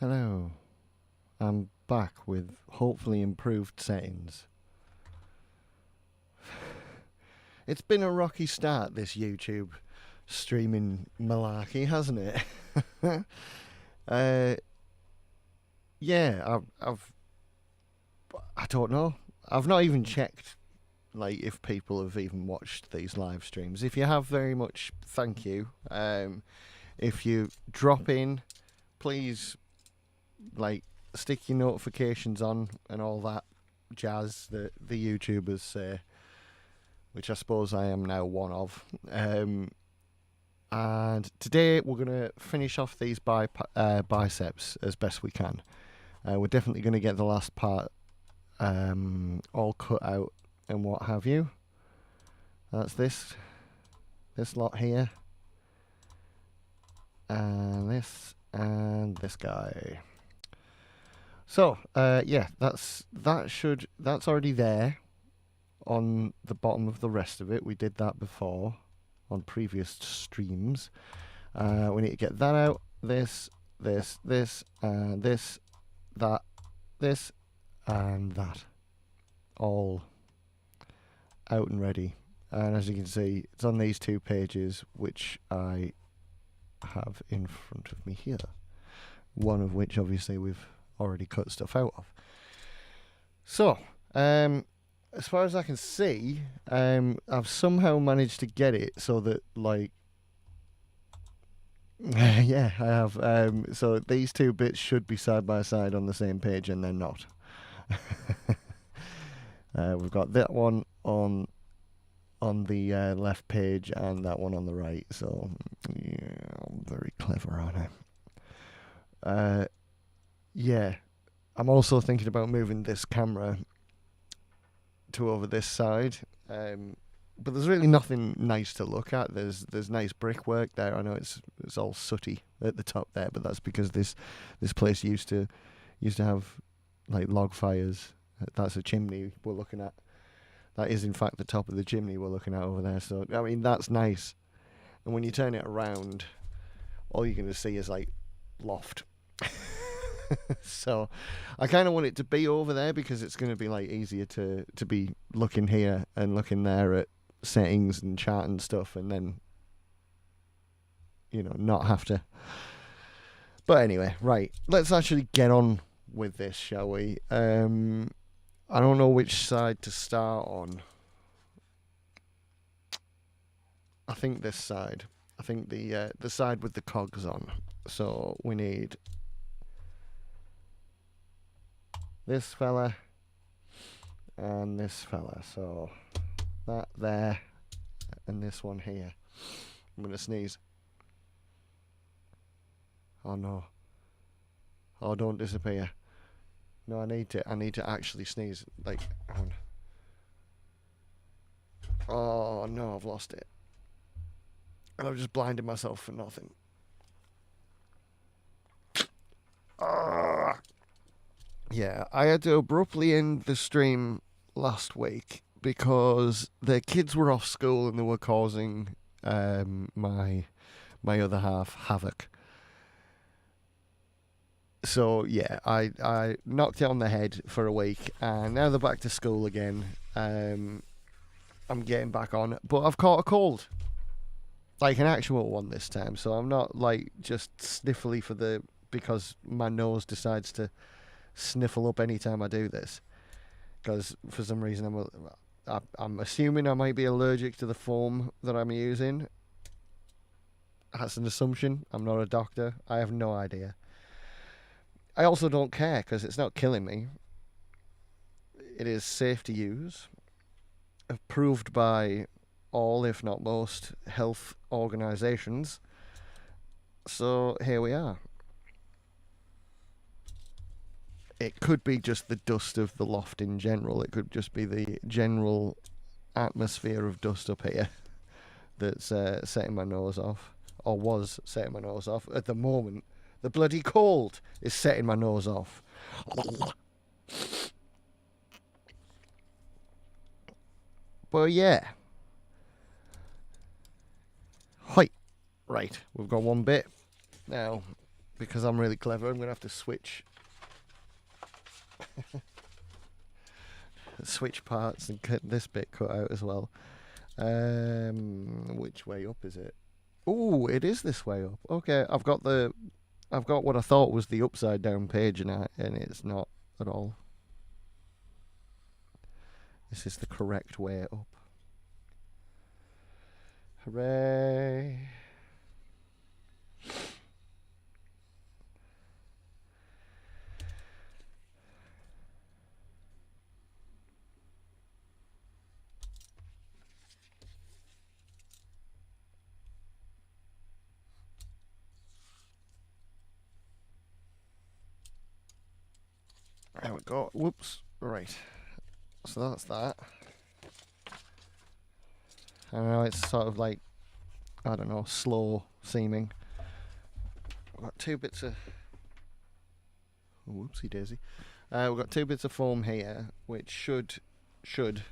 Hello, I'm back with hopefully improved settings. It's been a rocky start, this YouTube streaming malarkey, hasn't it? uh, yeah, I don't know. I've not even checked like if people have even watched these live streams. If you have, very much thank you. If you drop in, please like stick your notifications on and all that jazz that the YouTubers say, which I suppose I am now one of. And today we're going to finish off these biceps as best we can. We're definitely going to get the last part all cut out and what have you. That's this lot here, and this guy. So yeah, that's already there on the bottom of the rest of it. We did that before on previous streams. We need to get that out. This, and this, that, this, and that. All out and ready. And as you can see, it's on these two pages, which I have in front of me here. One of which, obviously, we've already cut stuff out of. So, as far as I can see, I've somehow managed to get it so that, like, yeah, I have. So these two bits should be side by side on the same page, and they're not. We've got that one on the left page and that one on the right. So, yeah, I'm very clever, aren't I? Yeah, I'm also thinking about moving this camera to over this side, but there's really nothing nice to look at. There's nice brickwork there. I know it's all sooty at the top there, but that's because this place used to have like log fires. That's a chimney we're looking at. That is in fact the top of the chimney we're looking at over there. So I mean, that's nice. And when you turn it around, all you're going to see is like loft. So I kind of want it to be over there because it's going to be like easier to be looking here and looking there at settings and chat and stuff, and then, you know, not have to. But anyway, right, let's actually get on with this, shall we? I don't know which side to start on. I think this side. I think the side with the cogs on. So we need this fella and this fella. So that there and this one here. I'm gonna sneeze. Oh no. Oh, don't disappear. No, I need to actually sneeze. Like, hang on. Oh no, I've lost it. And I've just blinded myself for nothing. Yeah, I had to abruptly end the stream last week because the kids were off school and they were causing my other half havoc. So yeah, I knocked it on the head for a week, and now they're back to school again. I'm getting back on, but I've caught a cold, like an actual one this time. So I'm not like just sniffly because my nose decides to sniffle up anytime I do this, because for some reason I'm assuming I might be allergic to the foam that I'm using. That's an assumption. I'm not a doctor. I have no idea. I also don't care because it's not killing me. It is safe to use, approved by all, if not most, health organisations. So here we are. It could be just the dust of the loft in general. It could just be the general atmosphere of dust up here that's setting my nose off, or was setting my nose off. At the moment, the bloody cold is setting my nose off. But yeah. Right, we've got one bit. Now, because I'm really clever, I'm going to have to switch parts and get this bit cut out as well. Which way up is it? Oh, it is this way up. Okay, I've got what I thought was the upside down page, and it's not at all. This is the correct way up. Hooray! There we go. Whoops. Right. So that's that. I know it's sort of like, I don't know, slow seeming. I've got two bits of... Whoopsie daisy. We've got two bits of foam here, which should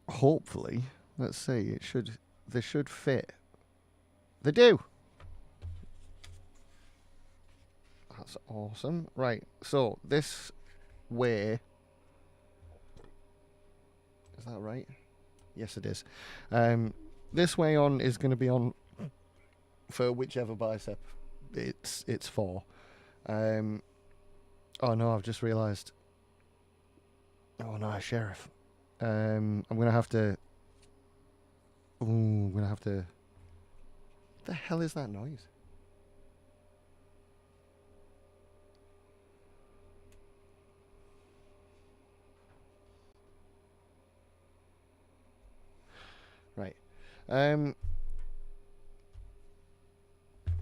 hopefully, let's see, they should fit. They do. That's awesome. Right, so this way, is that right? Yes, it is. This way on is going to be on for whichever bicep it's for. Oh no, I've just realised. Oh no, Sheriff. I'm gonna have to. Ooh, I'm gonna have to. What the hell is that noise? Right.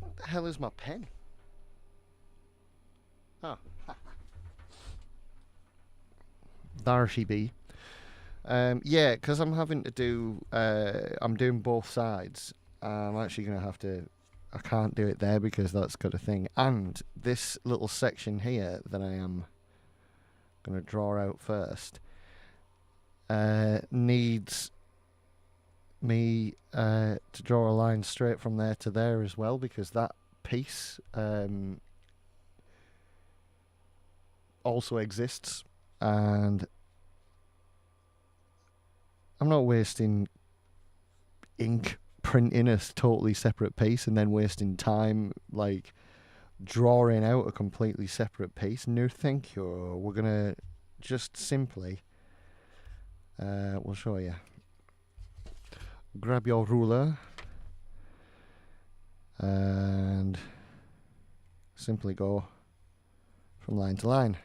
What the hell is my pen? Oh. There she be. Yeah, because I'm having to do. I'm doing both sides. I'm actually going to have to. I can't do it there because that's got a thing. And this little section here that I am going to draw out first needs me to draw a line straight from there to there as well, because that piece also exists, and I'm not wasting ink printing a totally separate piece and then wasting time like drawing out a completely separate piece. No thank you. We're gonna just simply we'll show you. Grab your ruler and simply go from line to line.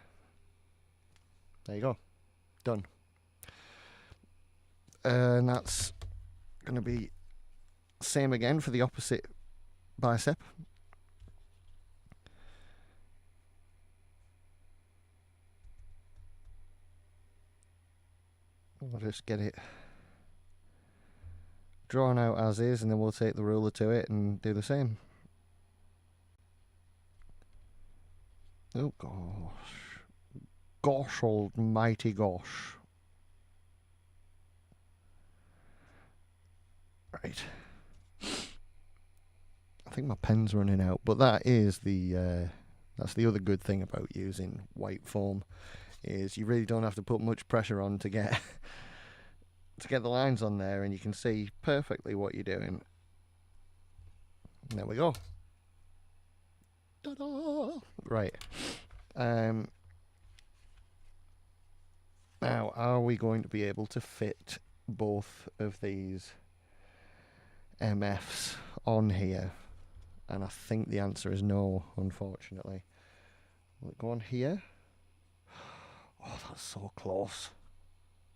There you go. Done. And that's going to be same again for the opposite bicep. We'll just get it drawn out as is, and then we'll take the ruler to it and do the same. Oh gosh. Gosh almighty gosh. Right. I think my pen's running out, but that is that's the other good thing about using white foam, is you really don't have to put much pressure on to get to get the lines on there, and you can see perfectly what you're doing. There we go. Ta-da! Right. Now, are we going to be able to fit both of these MFs on here? And I think the answer is no, unfortunately. Will it go on here? Oh, that's so close.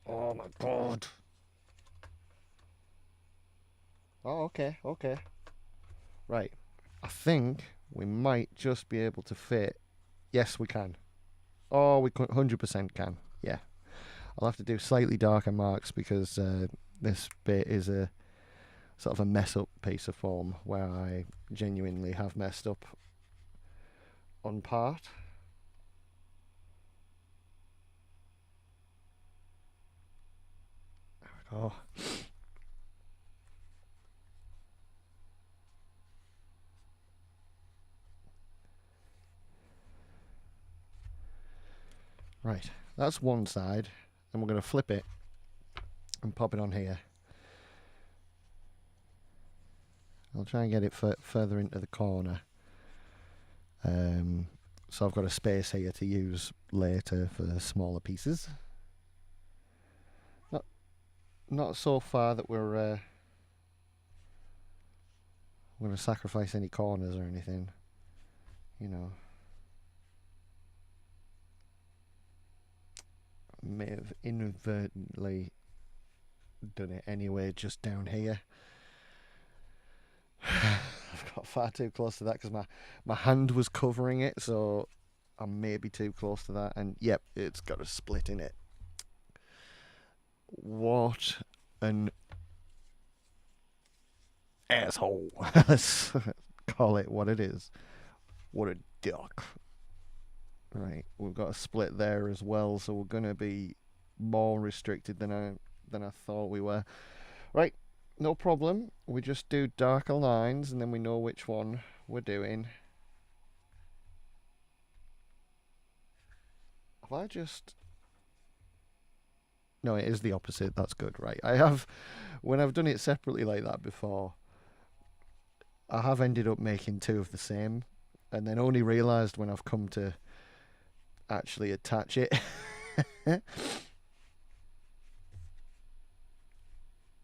Oh my god. Oh, okay. Right. I think we might just be able to fit. Yes, we can. Oh, we 100% can. Yeah. I'll have to do slightly darker marks because this bit is a sort of a mess up piece of foam where I genuinely have messed up on part. There we go. Right, that's one side, and we're going to flip it and pop it on here. I'll try and get it further into the corner. So I've got a space here to use later for smaller pieces. Not so far that we're going to sacrifice any corners or anything, you know. May have inadvertently done it anyway, just down here. I've got far too close to that because my hand was covering it, so I may be too close to that. And yep, it's got a split in it. What an asshole. Let's call it what it is. What a duck. Right, we've got a split there as well, so we're going to be more restricted than I thought we were. Right, no problem. We just do darker lines and then we know which one we're doing. Have I just... No, it is the opposite. That's good, right? When I've done it separately like that before, I have ended up making two of the same, and then only realised when I've come to actually attach it.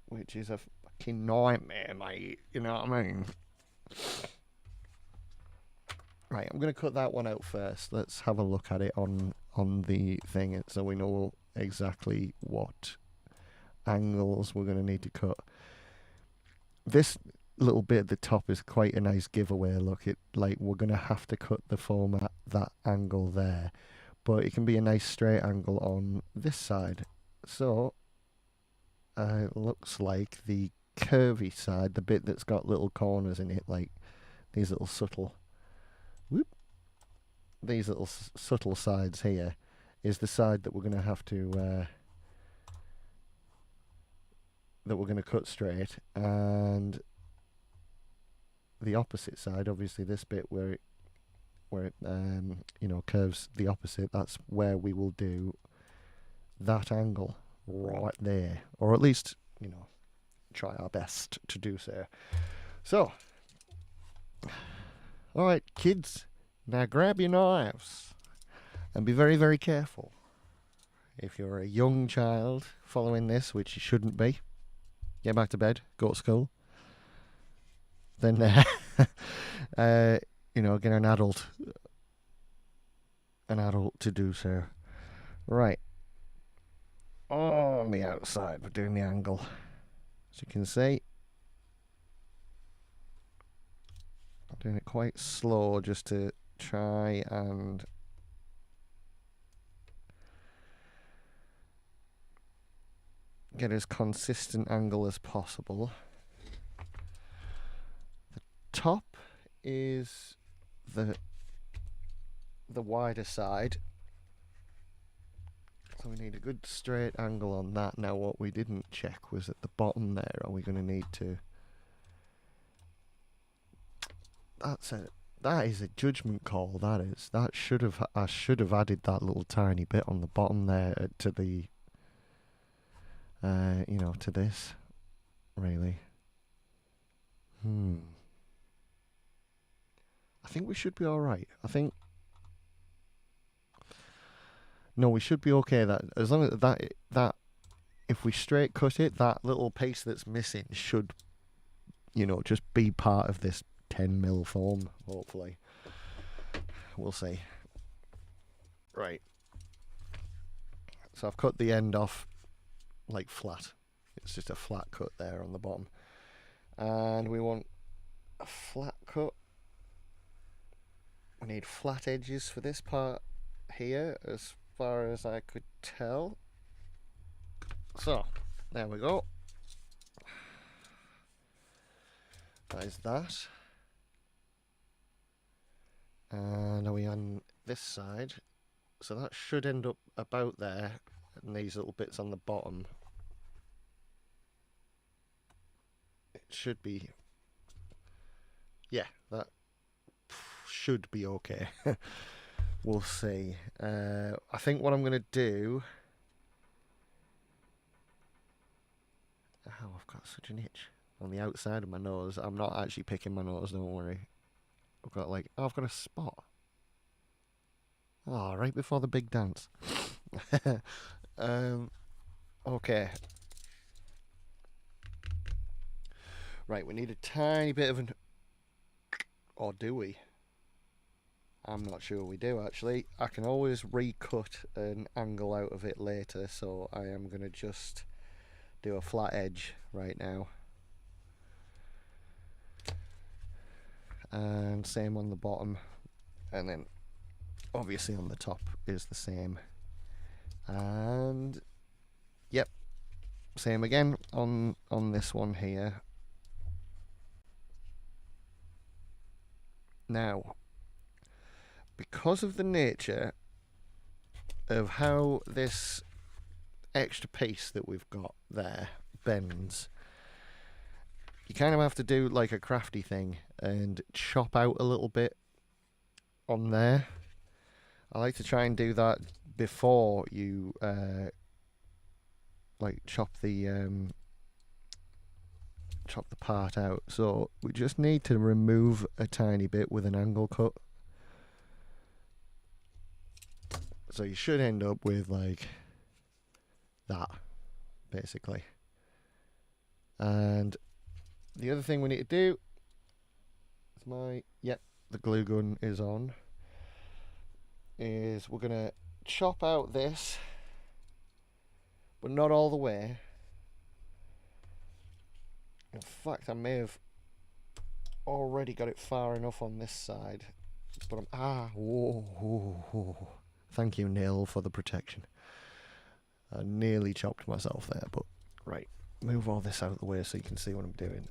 Which is a fucking nightmare, mate. You know what I mean? Right, I'm going to cut that one out first. Let's have a look at it on the thing so we know exactly what angles we're going to need to cut. This little bit at the top is quite a nice giveaway. Look, we're going to have to cut the foam at that angle there, but it can be a nice straight angle on this side. So it looks like the curvy side, the bit that's got little corners in it, like these little subtle subtle sides here, is the side that we're going to have to that we're going to cut straight, and the opposite side, obviously this bit where it curves the opposite, that's where we will do that angle right there, or at least try our best to do so. So, all right, kids, now grab your knives and be very, very careful. If you're a young child following this, which you shouldn't be, get back to bed, go to school. Then, get an adult to do so. Right. On the outside, we're doing the angle. As you can see, I'm doing it quite slow just to try and get as consistent angle as possible. The top is the wider side, so we need a good straight angle on that. Now what we didn't check was at the bottom there, are we going to need to... That is a judgment call, that is. I should have added that little tiny bit on the bottom there to the to this, really. I think we should be alright. No, we should be okay. That as long as that if we straight cut it, that little piece that's missing should, just be part of this 10mm foam, hopefully. We'll see. Right. So I've cut the end off like flat. It's just a flat cut there on the bottom. And we want a flat cut. We need flat edges for this part here, as far as I could tell. So, there we go. That is that. And are we on this side? So that should end up about there, and these little bits on the bottom. It should be... Yeah, that should be okay. we'll see. I think what I'm going to do... Oh, I've got such an itch on the outside of my nose. I'm not actually picking my nose, don't worry. I've got like... Oh, I've got a spot. Oh, right before the big dance. Okay. Right, we need a tiny bit of an... Or do we? I'm not sure we do, actually. I can always recut an angle out of it later, so I am going to just do a flat edge right now. And same on the bottom. And then, obviously on the top is the same. And, yep, same again on this one here. Now, because of the nature of how this extra piece that we've got there bends, you kind of have to do like a crafty thing and chop out a little bit on there. I like to try and do that before you like chop the part out. So we just need to remove a tiny bit with an angle cut. So you should end up with like that, basically. And the other thing we need to do is the glue gun is on. Is we're gonna chop out this, but not all the way. In fact, I may have already got it far enough on this side, but whoa. Thank you, Neil, for the protection. I nearly chopped myself there, but right, move all this out of the way so you can see what I'm doing.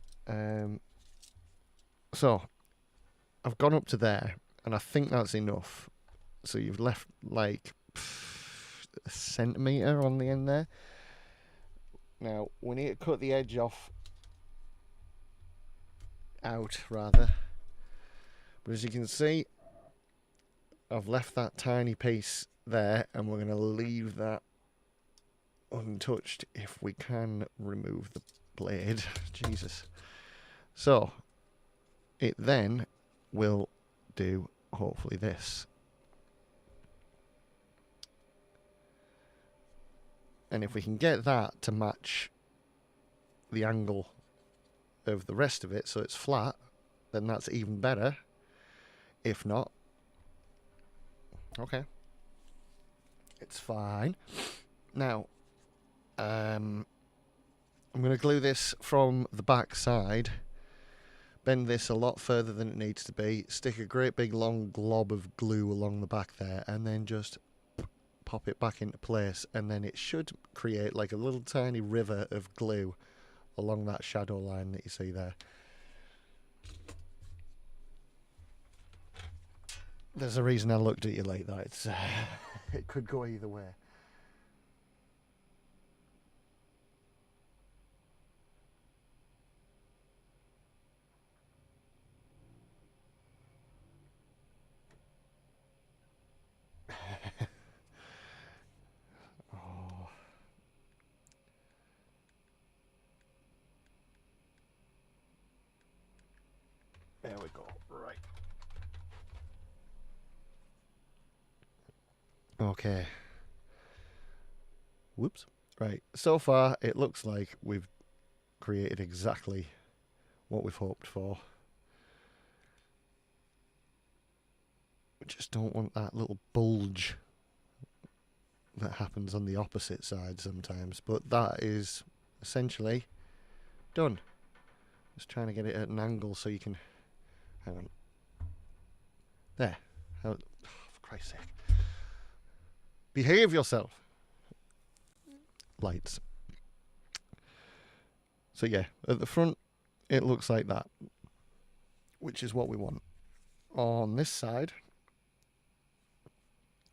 So I've gone up to there, and I think that's enough. So you've left like a centimetre on the end there. Now we need to cut the edge out rather. But as you can see, I've left that tiny piece there, and we're going to leave that untouched if we can remove the blade. Jesus. So it then will do hopefully this. And if we can get that to match the angle of the rest of it so it's flat, then that's even better. If not, okay, it's fine. Now, I'm going to glue this from the back side, bend this a lot further than it needs to be, stick a great big long glob of glue along the back there, and then just pop it back into place, and then it should create like a little tiny river of glue along that shadow line that you see there. There's a reason I looked at you like that. It's it could go either way. Oh. There we go. Right. Okay. Whoops. Right. So far, it looks like we've created exactly what we've hoped for. We just don't want that little bulge that happens on the opposite side sometimes. But that is essentially done. Just trying to get it at an angle so you can... Hang on. There. Oh, for Christ's sake. Behave yourself. Lights. So yeah, at the front it looks like that, which is what we want. On this side,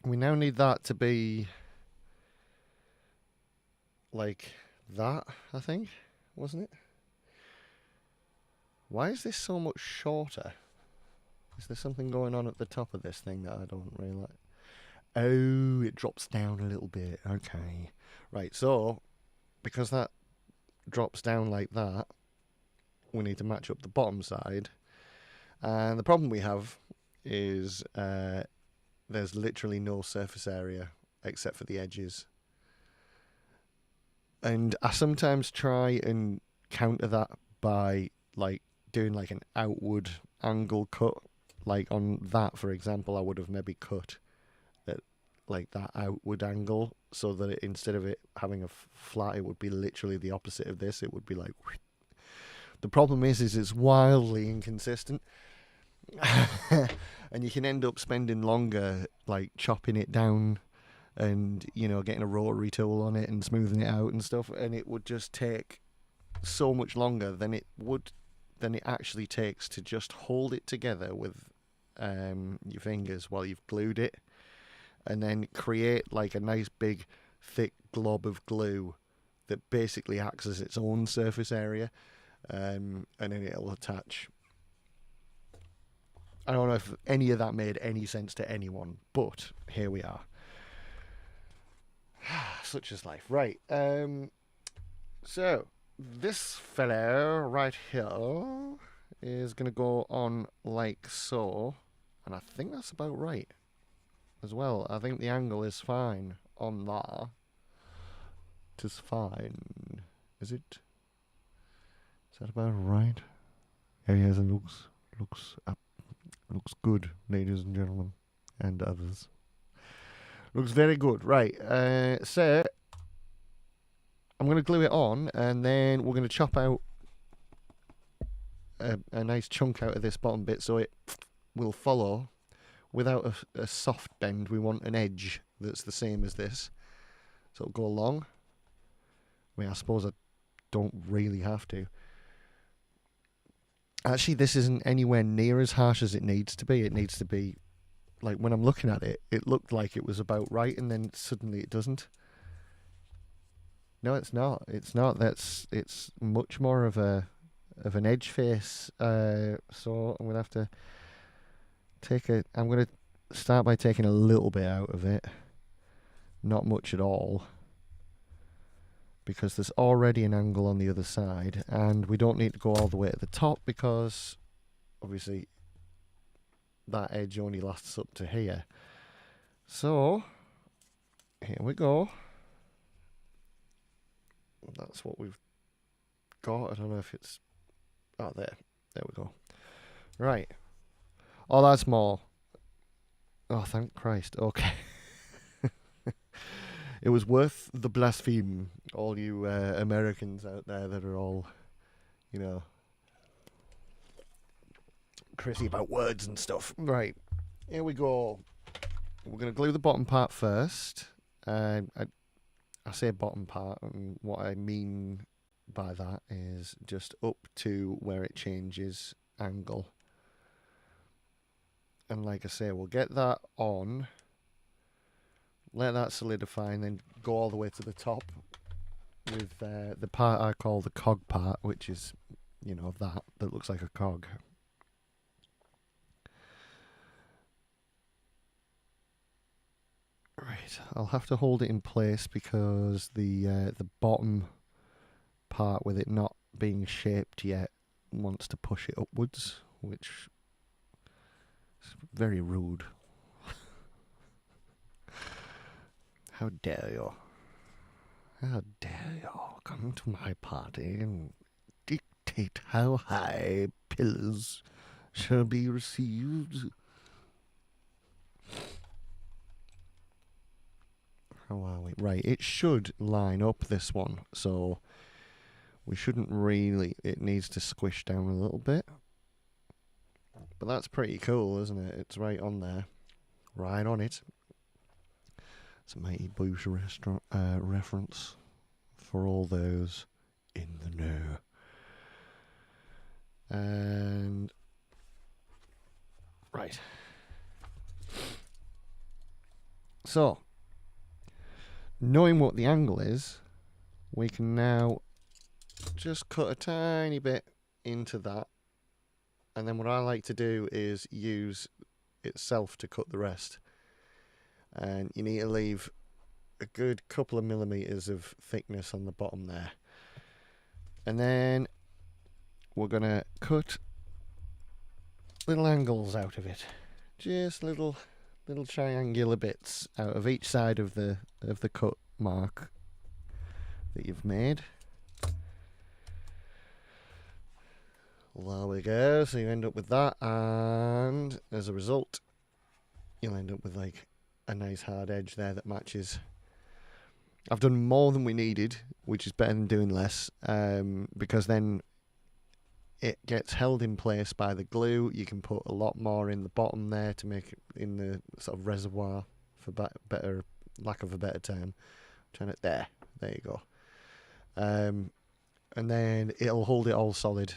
we now need that to be like that, I think, wasn't it? Why is this so much shorter? Is there something going on at the top of this thing that I don't really like? Oh, it drops down a little bit. Okay. Right, so because that drops down like that, we need to match up the bottom side. And the problem we have is there's literally no surface area except for the edges. And I sometimes try and counter that by like doing like an outward angle cut. Like on that, for example, I would have maybe cut at like that outward angle so that instead of it having a flat, it would be literally the opposite of this. It would be like. The problem is it's wildly inconsistent. And you can end up spending longer like chopping it down and getting a rotary tool on it and smoothing it out and stuff, and it would just take so much longer than it actually takes to just hold it together with your fingers while you've glued it, and then create like a nice big thick glob of glue that basically acts as its own surface area, and then it'll attach. I don't know if any of that made any sense to anyone, but here we are. Such is life. Right. So, this fellow right here is going to go on like so. And I think that's about right as well. I think the angle is fine on that. It is fine. Is it? Is that about right? Yeah, yes, it looks good, ladies and gentlemen, and others. Looks very good. Right, so I'm going to glue it on, and then we're going to chop out a nice chunk out of this bottom bit so it will follow without a soft bend. We want an edge that's the same as this, so it'll go along. I mean, I suppose I don't really have to. Actually, this isn't anywhere near as harsh as it needs to be. It needs to be, like, when I'm looking at it, it looked like it was about right, and then suddenly it doesn't. No, it's not. It's not. It's much more of an edge face. So I'm gonna have to I'm gonna start by taking a little bit out of it. Not much at all, because there's already an angle on the other side, and we don't need to go all the way to the top because obviously that edge only lasts up to here. So here we go. That's what we've got. I don't know if it's... Oh, there we go. Right. Oh, that's more. Oh, thank Christ. Okay. It was worth the blaspheme, all you Americans out there that are all, crazy about words and stuff. Right. Here we go. We're going to glue the bottom part first. I say bottom part, and what I mean by that is just up to where it changes angle. And like I say, we'll get that on, let that solidify, and then go all the way to the top with the part I call the cog part, which is, that looks like a cog. Right, I'll have to hold it in place because the bottom part with it not being shaped yet wants to push it upwards, which is very rude. How dare you? How dare you come to my party and dictate how high pillars shall be received? How are we? Right, it should line up, this one, so we shouldn't really... It needs to squish down a little bit. But that's pretty cool, isn't it? It's right on there. Right on it. It's a Mighty Boosh restaurant reference for all those in the know. And... Right. So, knowing what the angle is, we can now just cut a tiny bit into that, and then what I like to do is use itself to cut the rest. And you need to leave a good couple of millimeters of thickness on the bottom there. And then we're going to cut little angles out of it. Just little triangular bits out of each side of the cut mark that you've made. There we go. So you end up with that, and as a result, you'll end up with like a nice hard edge there that matches. I've done more than we needed, which is better than doing less, because then it gets held in place by the glue. You can put a lot more in the bottom there to make it in the sort of reservoir, for better lack of a better term. There you go. And then it'll hold it all solid,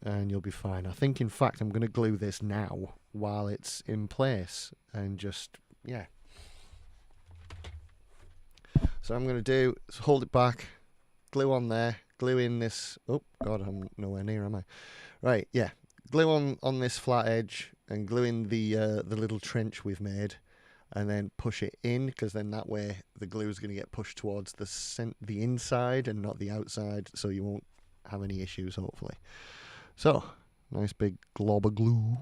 and you'll be fine. I think, in fact, I'm going to glue this now while it's in place, and just, yeah. So I'm going to do is hold it back, glue on there, glue in this. Oh God, I'm nowhere near, am I? Right, yeah. Glue on this flat edge, and glue in the little trench we've made, and then push it in, because then that way the glue is going to get pushed towards the inside and not the outside, so you won't have any issues, hopefully. So, nice big glob of glue,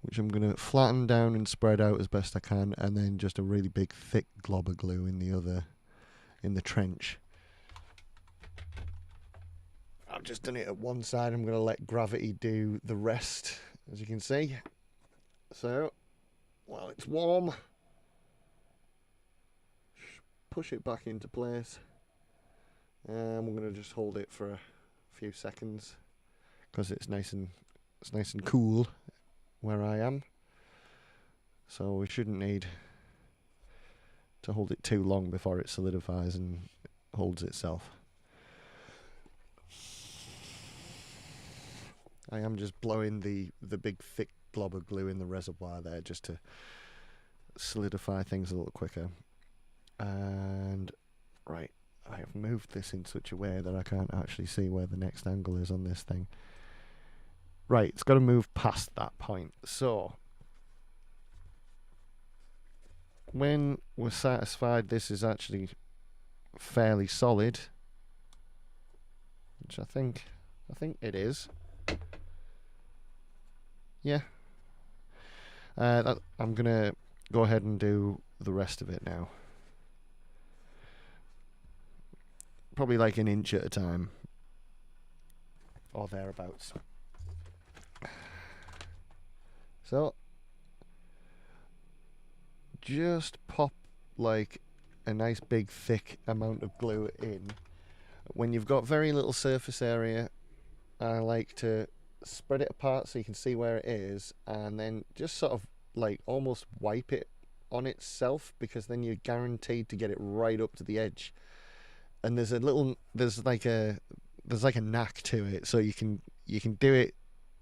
which I'm going to flatten down and spread out as best I can, and then just a really big thick glob of glue in the trench. I've just done it at one side. I'm going to let gravity do the rest, as you can see. So, while it's warm, push it back into place, and we're going to just hold it for a few seconds, because it's nice and cool where I am. So we shouldn't need to hold it too long before it solidifies and holds itself. I am just blowing the big thick glob of glue in the reservoir there, just to solidify things a little quicker. And right, I have moved this in such a way that I can't actually see where the next angle is on this thing. Right, it's got to move past that point. So when we're satisfied this is actually fairly solid, which I think it is. Yeah. I'm going to go ahead and do the rest of it now. Probably like an inch at a time, or thereabouts. So, just pop like a nice big thick amount of glue in. When you've got very little surface area, I like to spread it apart so you can see where it is, and then just sort of like almost wipe it on itself, because then you're guaranteed to get it right up to the edge. And there's like a knack to it, so you can do it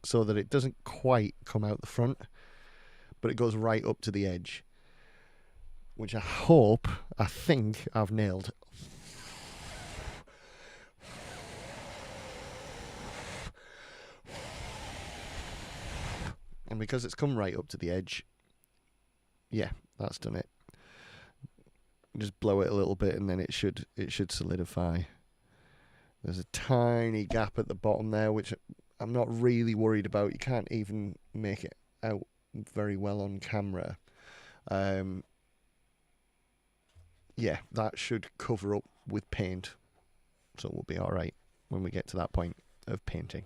so that it doesn't quite come out the front, but it goes right up to the edge, which I think I've nailed. And because it's come right up to the edge, yeah, that's done it. Just blow it a little bit, and then it should solidify. There's a tiny gap at the bottom there, which I'm not really worried about. You can't even make it out very well on camera. Yeah, that should cover up with paint, so we'll be all right when we get to that point of painting.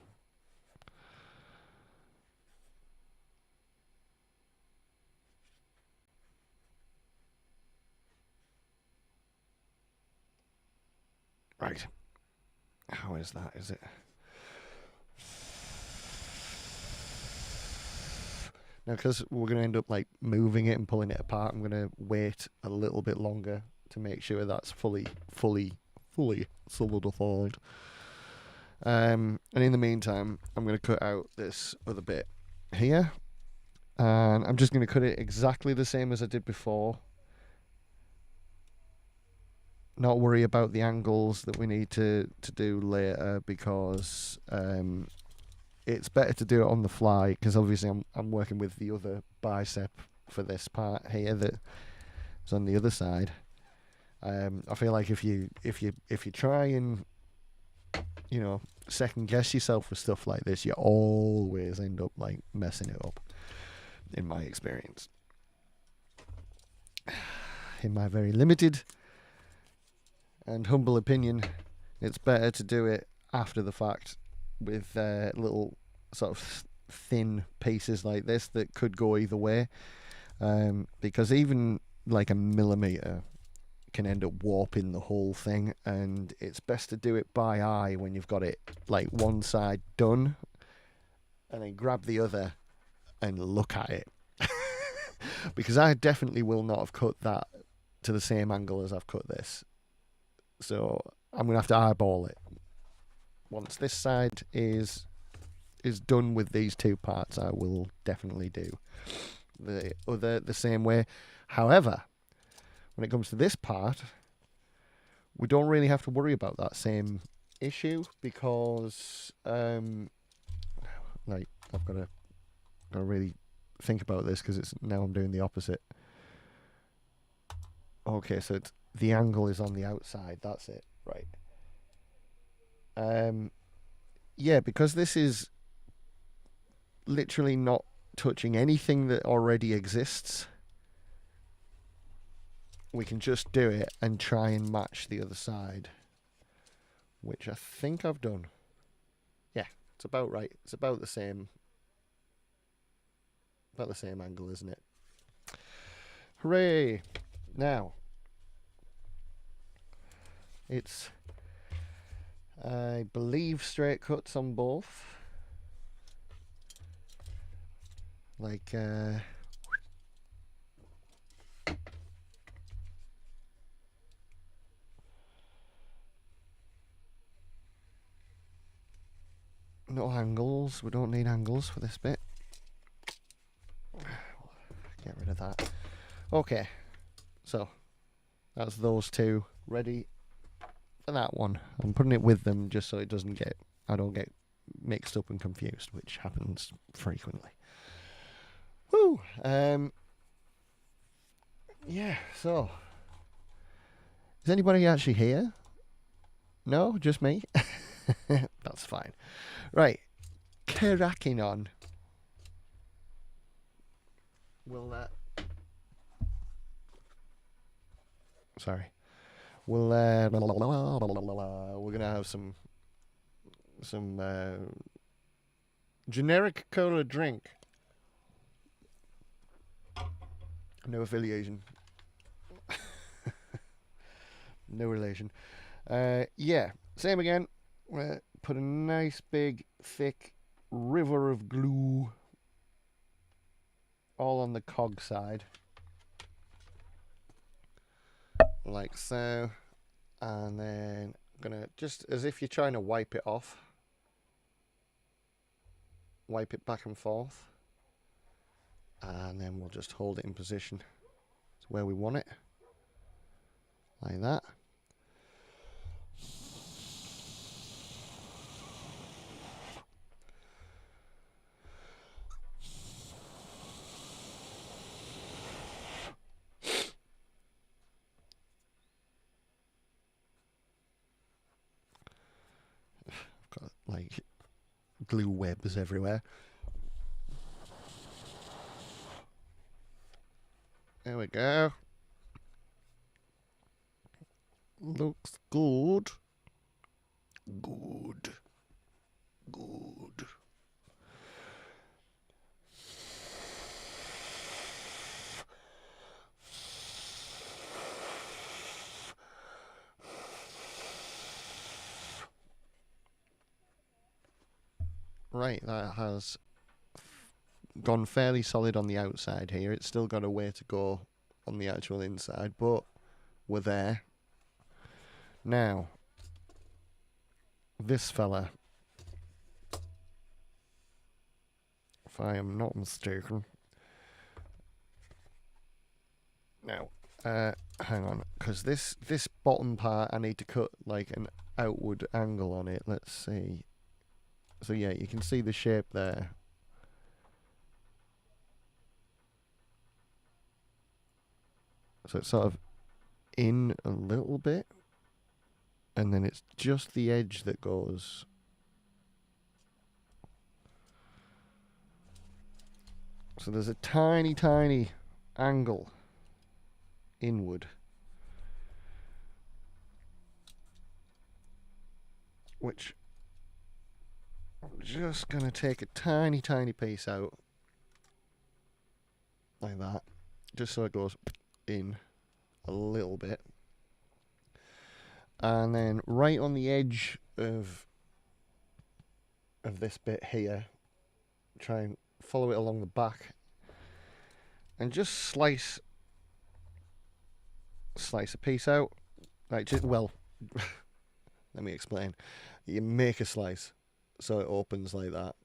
Right. How is that? Is it? Now, because we're going to end up like moving it and pulling it apart, I'm going to wait a little bit longer to make sure that's fully solidified. And in the meantime, I'm going to cut out this other bit here, and I'm just going to cut it exactly the same as I did before. Not worry about the angles that we need to do later, because it's better to do it on the fly, because obviously I'm working with the other bicep for this part here that is on the other side. I feel like if you try and, you know, second guess yourself with stuff like this, you always end up like messing it up, in my experience. In my very limited and humble opinion, it's better to do it after the fact with little sort of thin pieces like this that could go either way, because even like a millimetre can end up warping the whole thing, and it's best to do it by eye when you've got it like one side done, and then grab the other and look at it. Because I definitely will not have cut that to the same angle as I've cut this, so I'm gonna have to eyeball it. Once this side is done with these two parts, I will definitely do the other the same way. However, when it comes to this part, we don't really have to worry about that same issue, because like I've got to really think about this, because it's now I'm doing the opposite. Okay, so the angle is on the outside. That's it, right? Yeah, because this is literally not touching anything that already exists, we can just do it and try and match the other side, which I think I've done. Yeah, it's about right. It's about the same angle, isn't it? Hooray! Now, it's, I believe, straight cuts on both. Like, no angles. We don't need angles for this bit. Get rid of that. Okay, so that's those two ready for that one. I'm putting it with them just so it doesn't get, I don't get mixed up and confused, which happens frequently. Woo! Yeah, so is anybody actually here? No, just me? That's fine. Right, cracking on. We'll sorry. We'll we're gonna have some generic cola drink. No affiliation. No relation. Yeah, same again. Put a nice big thick river of glue all on the cog side, like so, and then I'm gonna, just as if you're trying to wipe it off, wipe it back and forth, and then we'll just hold it in position to where we want it, like that. Got like glue webs everywhere. There we go. Looks good. Good. Good. Right, that has gone fairly solid on the outside here. It's still got a way to go on the actual inside, but we're there. Now, this fella, if I am not mistaken. Now, hang on, because this bottom part I need to cut like an outward angle on it. Let's see. So yeah, you can see the shape there. So it's sort of in a little bit, and then it's just the edge that goes. So there's a tiny, tiny angle inward, which I'm just going to take a tiny, tiny piece out like that, just so it goes in a little bit. And then right on the edge of this bit here, try and follow it along the back and just slice a piece out. Like, just, well, let me explain. You make a slice so it opens like that,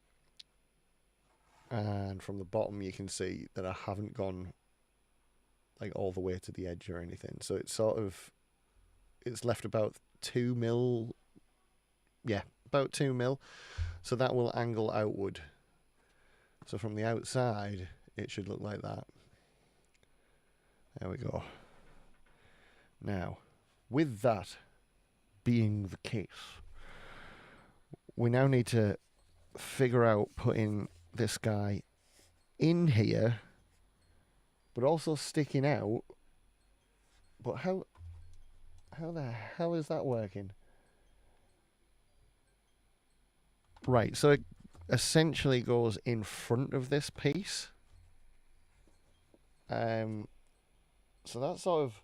and from the bottom you can see that I haven't gone like all the way to the edge or anything, so it's sort of, it's left about 2 mil, yeah, about 2 mil, so that will angle outward. So from the outside it should look like that. There we go. Now, with that being the case, we now need to figure out putting this guy in here, but also sticking out. But how the hell is that working? Right, so it essentially goes in front of this piece. So that's sort of,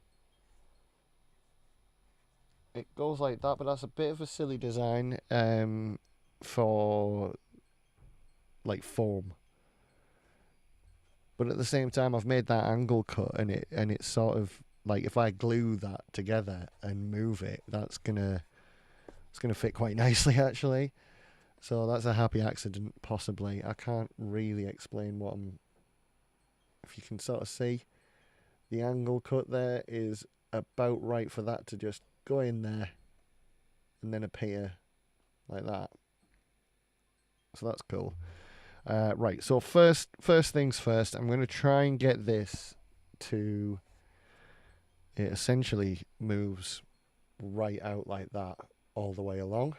it goes like that, but that's a bit of a silly design for like form. But at the same time, I've made that angle cut, and it's sort of like, if I glue that together and move it, it's gonna fit quite nicely actually. So that's a happy accident, possibly. I can't really explain what I'm. If you can sort of see, the angle cut there is about right for that to just go in there and then appear like that. So that's cool. Right, so first things first, I'm going to try and get this to, it essentially moves right out like that all the way along,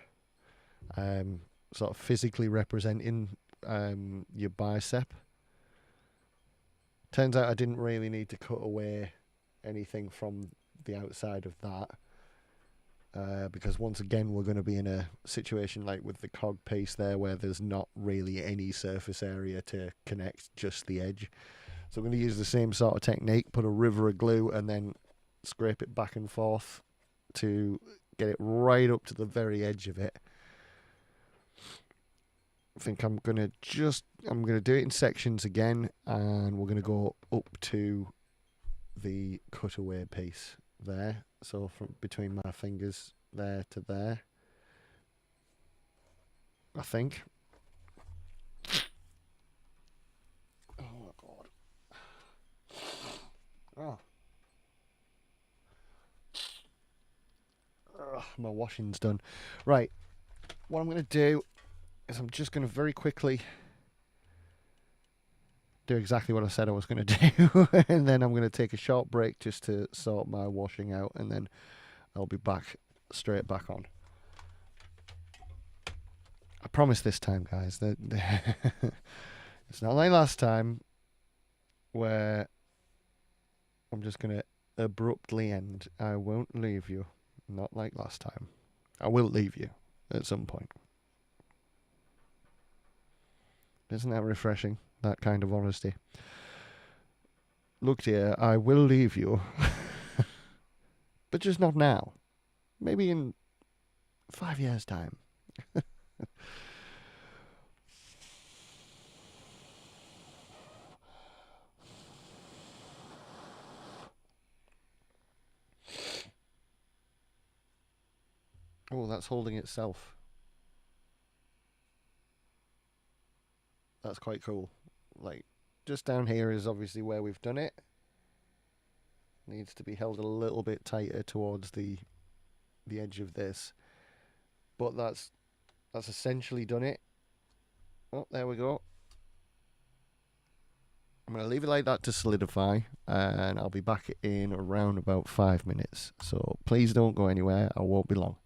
sort of physically representing your bicep. Turns out I didn't really need to cut away anything from the outside of that, because once again we're going to be in a situation like with the cog piece there, where there's not really any surface area to connect, just the edge. So I'm going to use the same sort of technique, put a river of glue and then scrape it back and forth to get it right up to the very edge of it. I think I'm going to do it in sections again, and we're going to go up to the cutaway piece there. So from between my fingers there to there, I think. Oh god. Oh. Ugh, my washing's done. Right. What I'm going to do is I'm just going to very quickly do exactly what I said I was going to do, and then I'm going to take a short break just to sort my washing out, and then I'll be back, straight back on. I promise this time, guys, that it's not like last time where I'm just going to abruptly end. I won't leave you. Not like last time. I will leave you at some point. Isn't that refreshing? That kind of honesty. Look, dear, I will leave you. But just not now. Maybe in 5 years' time. Oh, that's holding itself. That's quite cool. Like, just down here is obviously where we've done it. Needs to be held a little bit tighter towards the edge of this. But that's essentially done it. Oh, there we go. I'm going to leave it like that to solidify, and I'll be back in around about 5 minutes. So please don't go anywhere. I won't be long.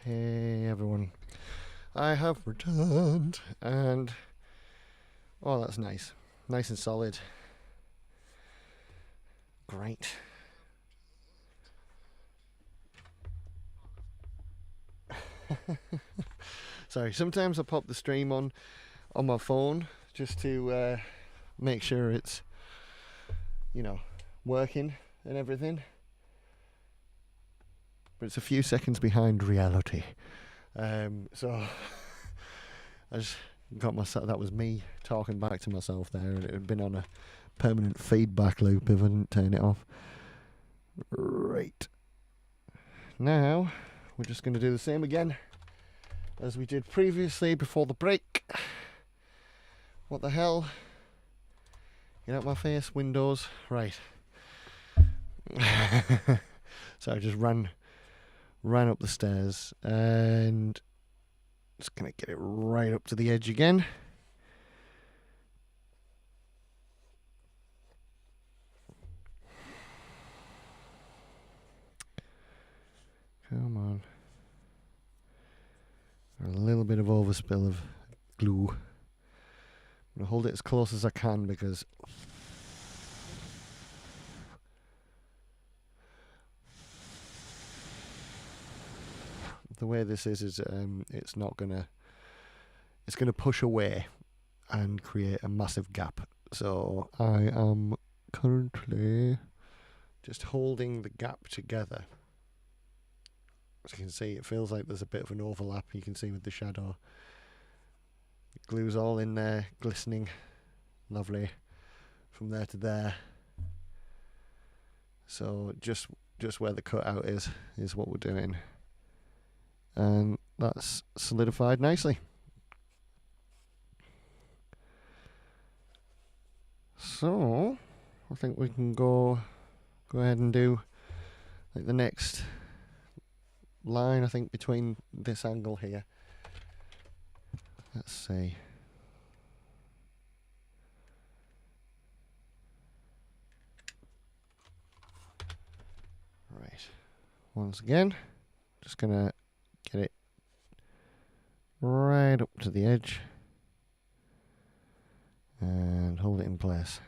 Hey everyone, I have returned, and oh, that's nice, nice and solid. Great. Sorry, sometimes I pop the stream on my phone just to make sure it's, working and everything. But it's a few seconds behind reality. So I just got myself. That was me talking back to myself there, and it had been on a permanent feedback loop if I didn't turn it off. Right. Now we're just going to do the same again as we did previously before the break. What the hell? Get out my face, Windows. Right. So I just ran up the stairs and just gonna get it right up to the edge again. Come on. A little bit of overspill of glue. I'm gonna hold it as close as I can because the way this is it's gonna push away and create a massive gap. So I am currently just holding the gap together. As you can see, it feels like there's a bit of an overlap. You can see with the shadow. The glue's all in there, glistening, lovely, from there to there. So just where the cutout is what we're doing. And that's solidified nicely. So I think we can go ahead and do like the next line, I think, between this angle here. Let's see. Right. Once again, just gonna get it right up to the edge and hold it in place.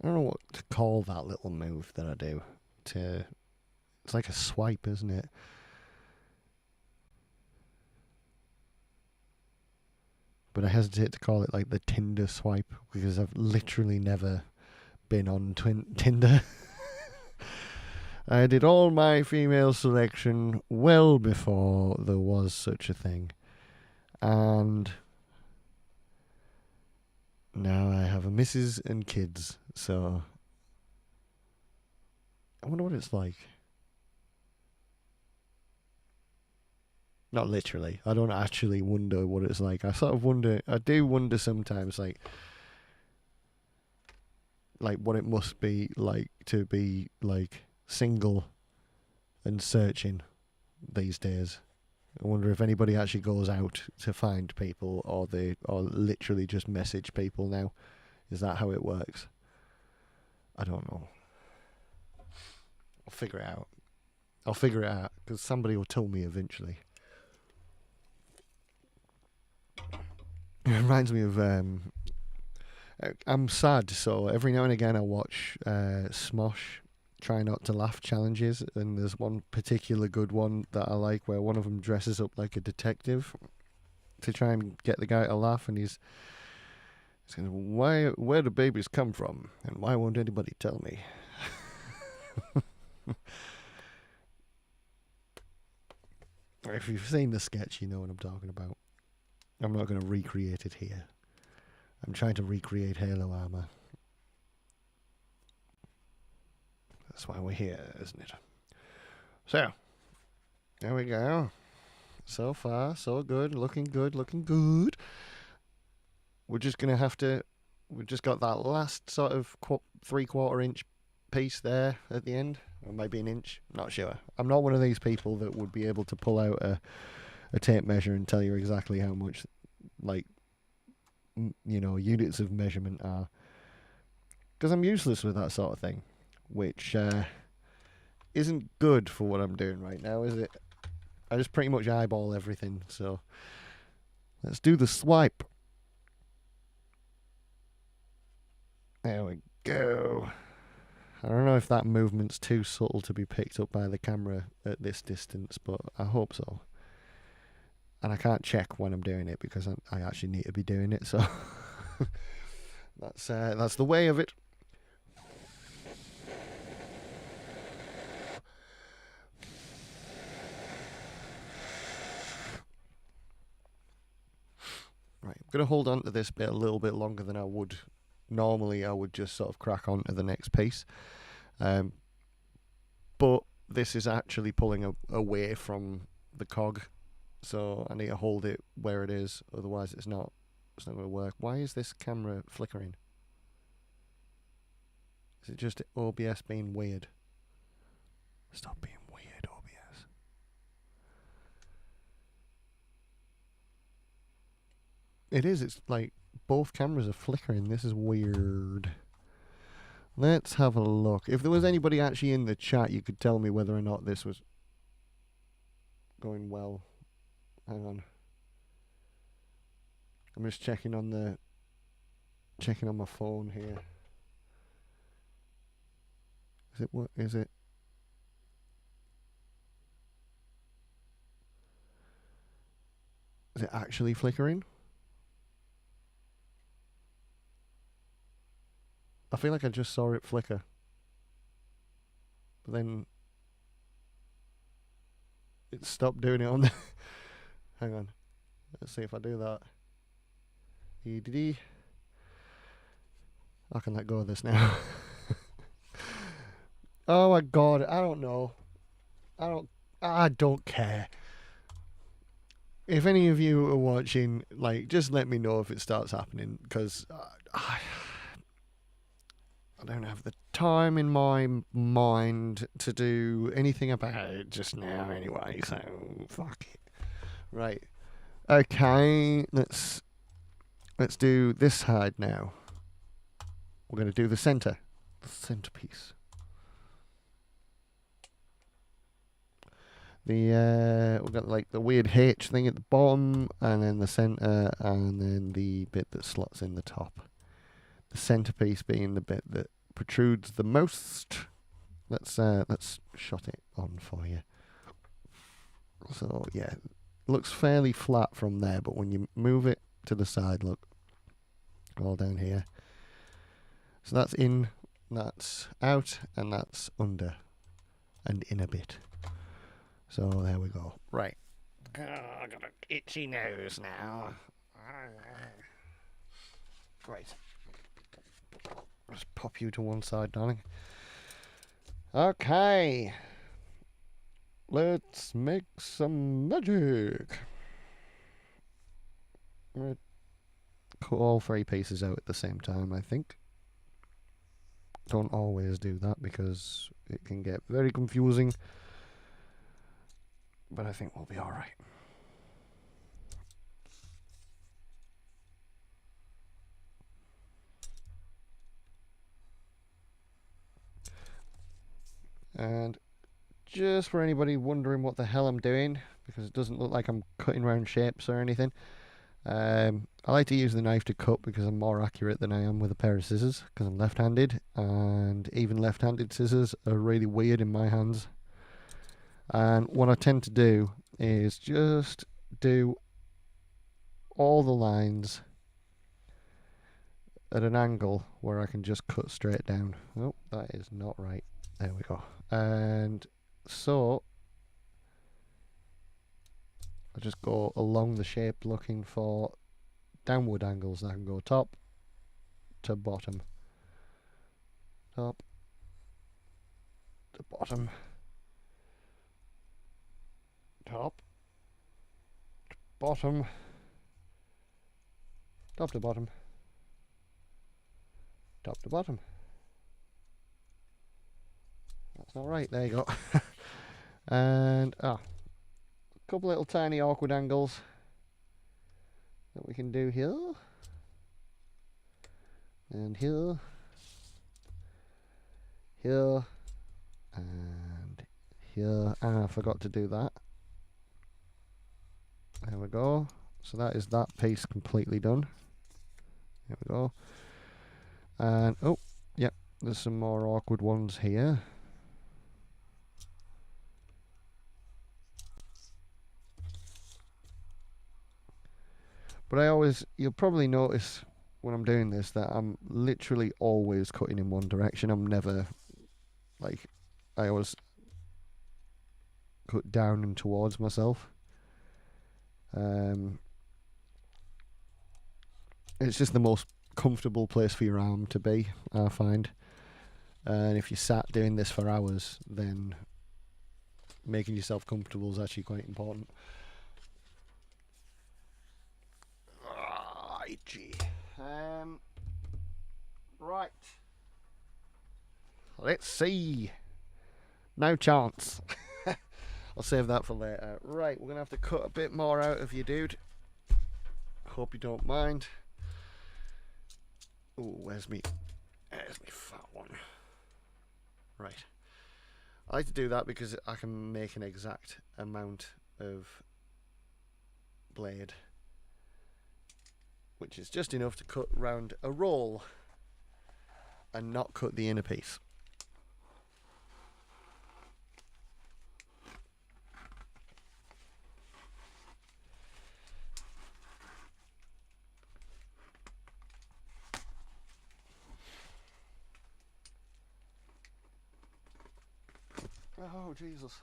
I don't know what to call that little move that I do. It's like a swipe, isn't it? But I hesitate to call it like the Tinder swipe because I've literally never been on Tinder. I did all my female selection well before there was such a thing. And now I have a missus and kids, so I wonder what it's like. Not literally. I don't actually wonder what it's like. I do wonder sometimes, like what it must be like to be like single and searching these days. I wonder if anybody actually goes out to find people or literally just message people now. Is that how it works? I don't know. I'll figure it out because somebody will tell me eventually. It reminds me of I'm sad, so every now and again I watch Smosh Try Not to Laugh challenges, and there's one particular good one that I like where one of them dresses up like a detective to try and get the guy to laugh, and he's saying, where do babies come from, and why won't anybody tell me? If you've seen the sketch, you know what I'm talking about. I'm not going to recreate it here. I'm trying to recreate Halo armor. That's why we're here, isn't it? So, there we go. So far, so good. Looking good, looking good. We're just going to have to... We've just got that last sort of 3/4 inch piece there at the end. Or maybe an inch. Not sure. I'm not one of these people that would be able to pull out a tape measure and tell you exactly how much, like, units of measurement are. Because I'm useless with that sort of thing. which isn't good for what I'm doing right now, is it? I just pretty much eyeball everything, so let's do the swipe. There we go. I don't know if that movement's too subtle to be picked up by the camera at this distance, but I hope so. And I can't check when I'm doing it because I actually need to be doing it, so that's the way of it. Right, I'm going to hold on to this bit a little bit longer than I would normally. I would just sort of crack on to the next piece. But this is actually pulling away from the cog, so I need to hold it where it is, otherwise it's not going to work. Why is this camera flickering? Is it just OBS being weird? Stop being weird, OBS. It is, it's like both cameras are flickering. This is weird. Let's have a look. If there was anybody actually in the chat, you could tell me whether or not this was going well. Hang on. I'm just checking on my phone here. Is it what is it? Is it actually flickering? I feel like I just saw it flicker. But then it stopped doing it on the hang on. Let's see if I do that. I can let go of this now. Oh my god, I don't know. I don't care. If any of you are watching, like, just let me know if it starts happening, because I don't have the time in my mind to do anything about it just now anyway, so fuck it. Right. Okay, let's do this side now. We're going to do the centerpiece. We've got like the weird H thing at the bottom, and then the center, and then the bit that slots in the top. The centerpiece being the bit that protrudes the most. Let's shot it on for you. So yeah, it looks fairly flat from there, but when you move it to the side, look, all down here. So that's in, that's out, and that's under, and in a bit. So there we go. Right. Oh, I got an itchy nose now. Right. Just pop you to one side, darling. Okay. Let's make some magic. I'm going to cut all three pieces out at the same time, I think. Don't always do that because it can get very confusing. But I think we'll be alright. And just for anybody wondering what the hell I'm doing, because it doesn't look like I'm cutting round shapes or anything, I like to use the knife to cut because I'm more accurate than I am with a pair of scissors, because I'm left-handed, and even left-handed scissors are really weird in my hands. And what I tend to do is just do all the lines at an angle where I can just cut straight down. Oh, that is not right. There we go. And so I just go along the shape looking for downward angles. I can go top to bottom, top to bottom, top to bottom, top to bottom, top to bottom. That's not right. There you go. And a couple little tiny awkward angles that we can do here and here, here and here, and I forgot to do that. There we go. So that is that piece completely done. There we go. And oh, yep, there's some more awkward ones here. But you'll probably notice when I'm doing this that I'm literally always cutting in one direction. I'm never, like, I always cut down and towards myself. It's just the most comfortable place for your arm to be, I find. And if you sat doing this for hours, then making yourself comfortable is actually quite important. Right. Let's see. No chance. I'll save that for later. Right, we're going to have to cut a bit more out of you, dude. Hope you don't mind. Oh, where's me fat one? Right. I like to do that because I can make an exact amount of blade, which is just enough to cut round a roll and not cut the inner piece. Oh, Jesus.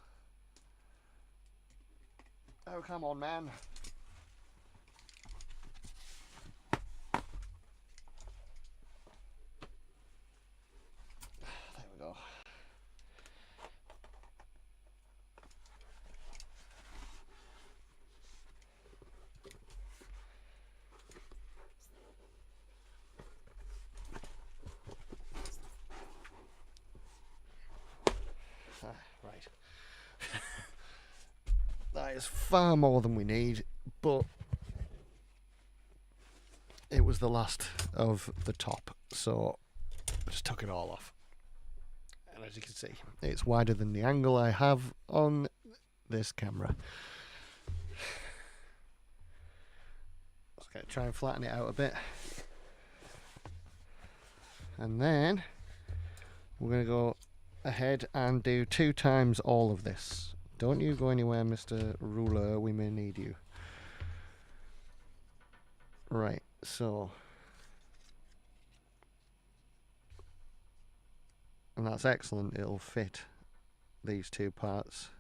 Oh, come on, man. There we go. Right. That is far more than we need, but it was the last of the top, so I just took it all off. And as you can see, it's wider than the angle I have on this camera. Okay, try and flatten it out a bit. And then we're going to go ahead and do 2 times all of this. Don't you go anywhere, Mr. Ruler, we may need you. Right, so. And that's excellent, it'll fit these 2 parts.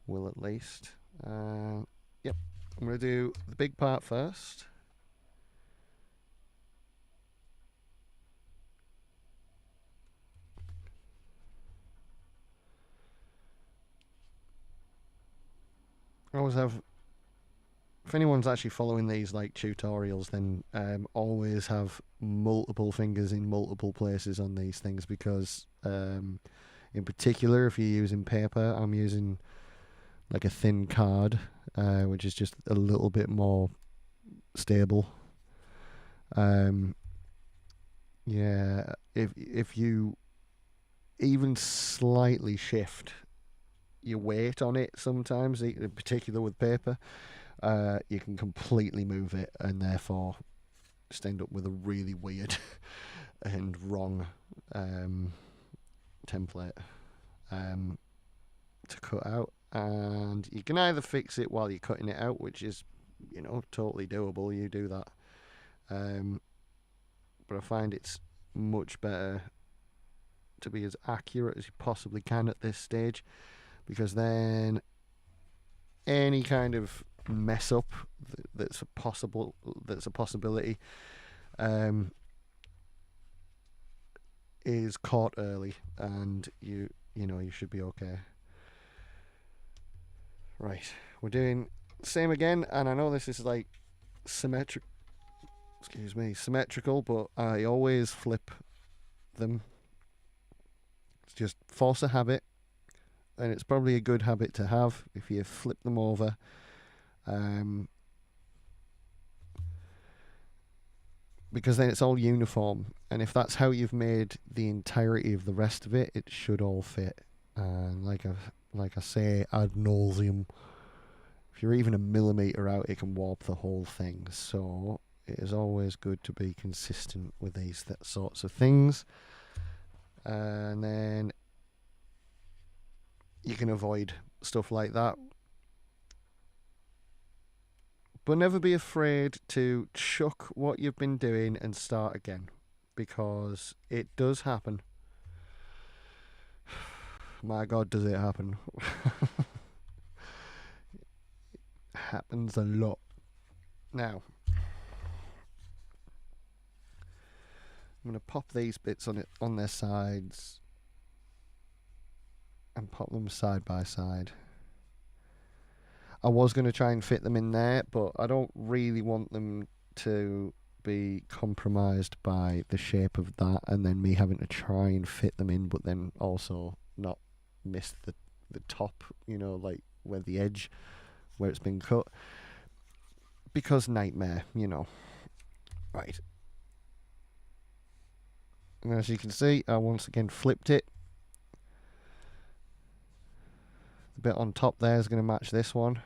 Will at least. Yep, I'm going to do the big part first. I always have, if anyone's actually following these like tutorials, then always have multiple fingers in multiple places on these things, because in particular if you're using paper, I'm using like a thin card, which is just a little bit more stable. Yeah, if you even slightly shift your weight on it sometimes, in particular with paper, you can completely move it and therefore just end up with a really weird and wrong template to cut out. And you can either fix it while you're cutting it out, which is, you know, totally doable, you do that, but I find it's much better to be as accurate as you possibly can at this stage, because then any kind of mess up that's a possibility is caught early, and you know you should be okay. Right, we're doing same again, and I know this is like symmetrical, but I always flip them. It's just force a habit, and it's probably a good habit to have if you flip them over. Because then it's all uniform, And if that's how you've made the entirety of the rest of it, it should all fit. And like I say ad nauseum, if you're even a millimeter out, it can warp the whole thing. So it is always good to be consistent with these sorts of things. And then you can avoid stuff like that. But never be afraid to chuck what you've been doing and start again, because it does happen. My God, does it happen? Happens a lot. Now, I'm going to pop these bits on their sides and pop them side by side. I was going to try and fit them in there, but I don't really want them to be compromised by the shape of that, and then me having to try and fit them in, but then also not miss the top, like where the edge, where it's been cut. Because nightmare, Right. And as you can see, I once again flipped it. The bit on top there is going to match this one.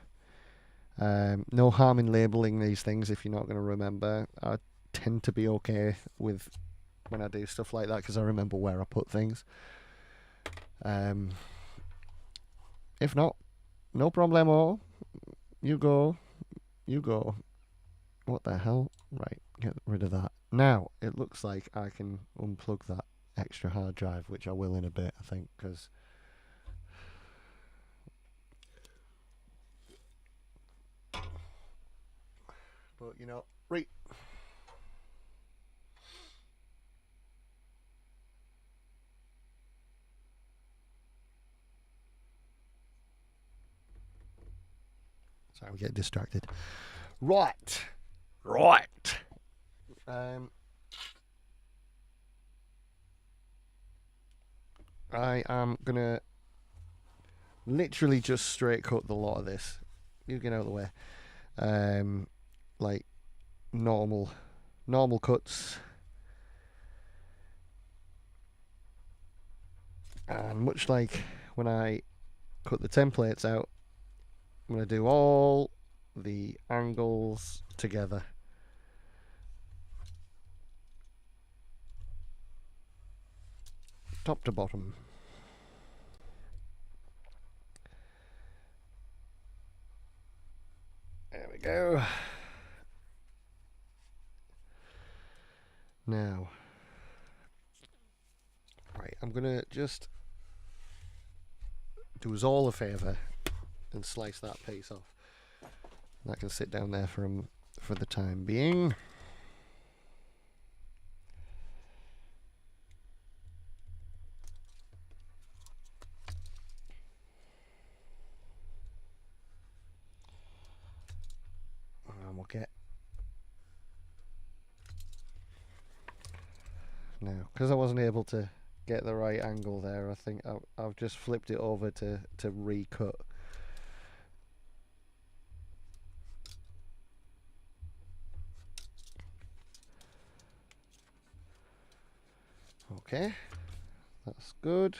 No harm in labelling these things if you're not going to remember. I tend to be okay with when I do stuff like that because I remember where I put things. If not, no problemo. You go. What the hell? Right, get rid of that. Now, it looks like I can unplug that extra hard drive, which I will in a bit, I think, because... But, right. Sorry, we get distracted. Right. I am going to literally just straight cut the lot of this. You get out of the way. Like normal cuts. And much like when I cut the templates out, I'm going to do all the angles together. Top to bottom. There we go. Now, right, I'm going to just do us all a favour and slice that piece off. That can sit down there for the time being. And we'll get... Now, because I wasn't able to get the right angle there, I think I've just flipped it over to recut. Okay, that's good.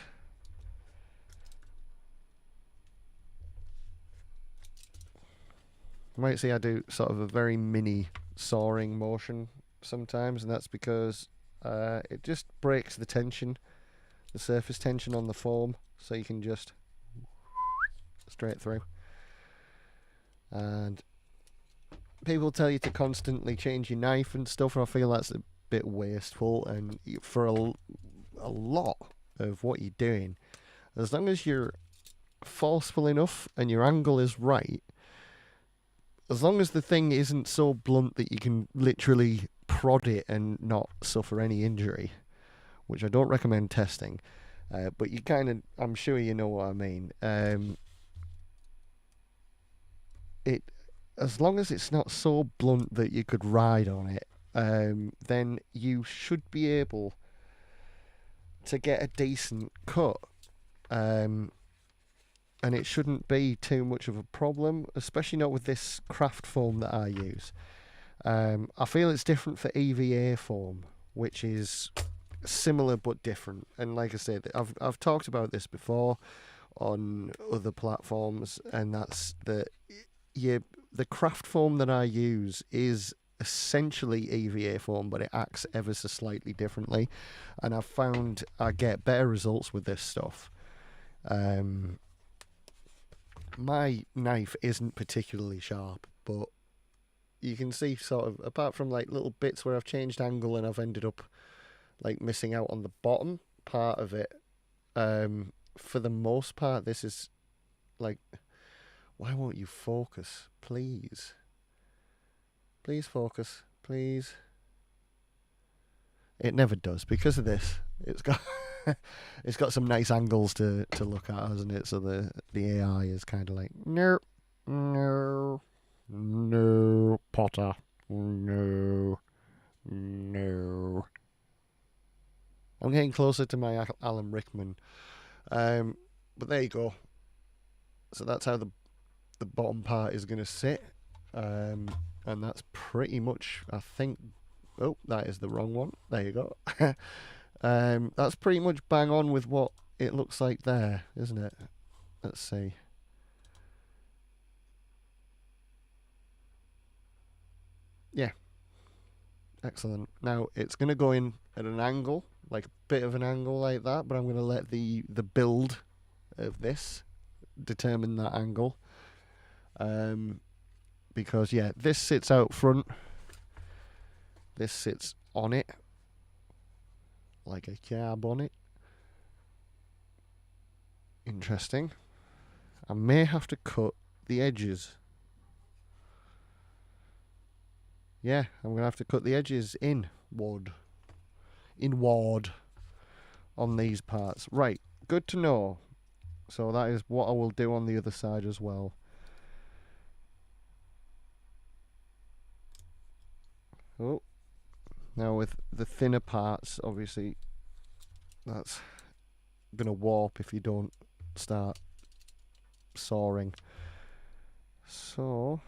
You might see I do sort of a very mini sawing motion sometimes, and that's because it just breaks the tension, the surface tension on the foam, so you can just straight through. And people tell you to constantly change your knife and stuff, and I feel that's a bit wasteful. And for a lot of what you're doing, as long as you're forceful enough and your angle is right, as long as the thing isn't so blunt that you can literally prod it and not suffer any injury, which I don't recommend testing, but you kind of, I'm sure you know what I mean. As long as it's not so blunt that you could ride on it, then you should be able to get a decent cut. And it shouldn't be too much of a problem, especially not with this craft foam that I use. I feel it's different for EVA foam, which is similar but different. And like I said, I've talked about this before on other platforms, and that's that the craft foam that I use is essentially EVA foam, but it acts ever so slightly differently, and I've found I get better results with this stuff. My knife isn't particularly sharp, but you can see sort of, apart from like little bits where I've changed angle and I've ended up like missing out on the bottom part of it. For the most part, this is like, why won't you focus, please? Please focus, please. It never does because of this. It's got it's got some nice angles to look at, hasn't it? So the AI is kind of like, no, no, no, Potter, no, no. I'm getting closer to my Alan Rickman. But there you go. So that's how the bottom part is going to sit. And that's pretty much, I think. Oh, that is the wrong one. There you go. That's pretty much bang on with what it looks like there, isn't it? Let's see. Yeah, excellent. Now it's going to go in at an angle, like a bit of an angle like that, but I'm going to let the build of this determine that angle. Because yeah, this sits out front. This sits on it, like a car bonnet. Interesting. I may have to cut the edges. Yeah, I'm going to have to cut the edges inward on these parts. Right, good to know. So that is what I will do on the other side as well. Oh, now with the thinner parts, obviously, that's going to warp if you don't start sawing. So,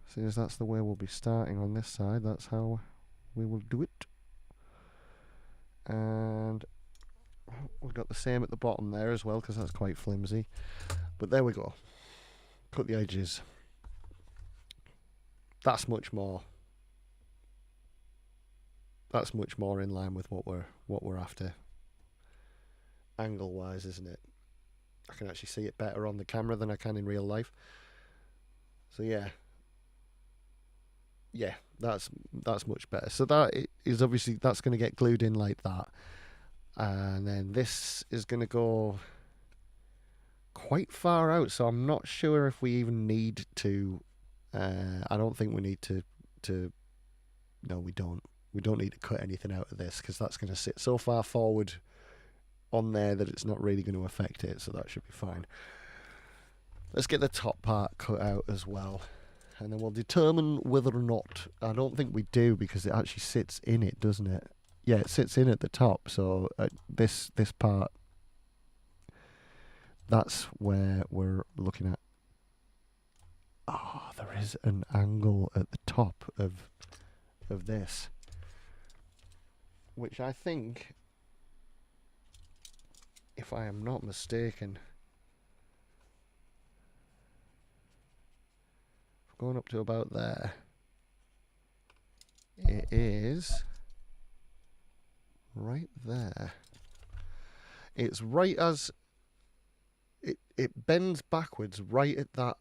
seeing as that's the way we'll be starting on this side, that's how we will do it. And we've got the same at the bottom there as well, because that's quite flimsy. But there we go. Cut the edges. That's much more. That's much more in line with what we're after. Angle wise, isn't it? I can actually see it better on the camera than I can in real life. So yeah, that's much better. So that is obviously, that's going to get glued in like that, and then this is going to go quite far out. So I'm not sure if we even need to. I don't think we need to. No, we don't. We don't need to cut anything out of this because that's going to sit so far forward on there that it's not really going to affect it. So that should be fine. Let's get the top part cut out as well, and then we'll determine whether or not. I don't think we do because it actually sits in it, doesn't it? Yeah, it sits in at the top. So this part, that's where we're looking at. Oh, there is an angle at the top of this, which I think, if I am not mistaken, going up to about there, it is right there. It's right as it bends backwards right at that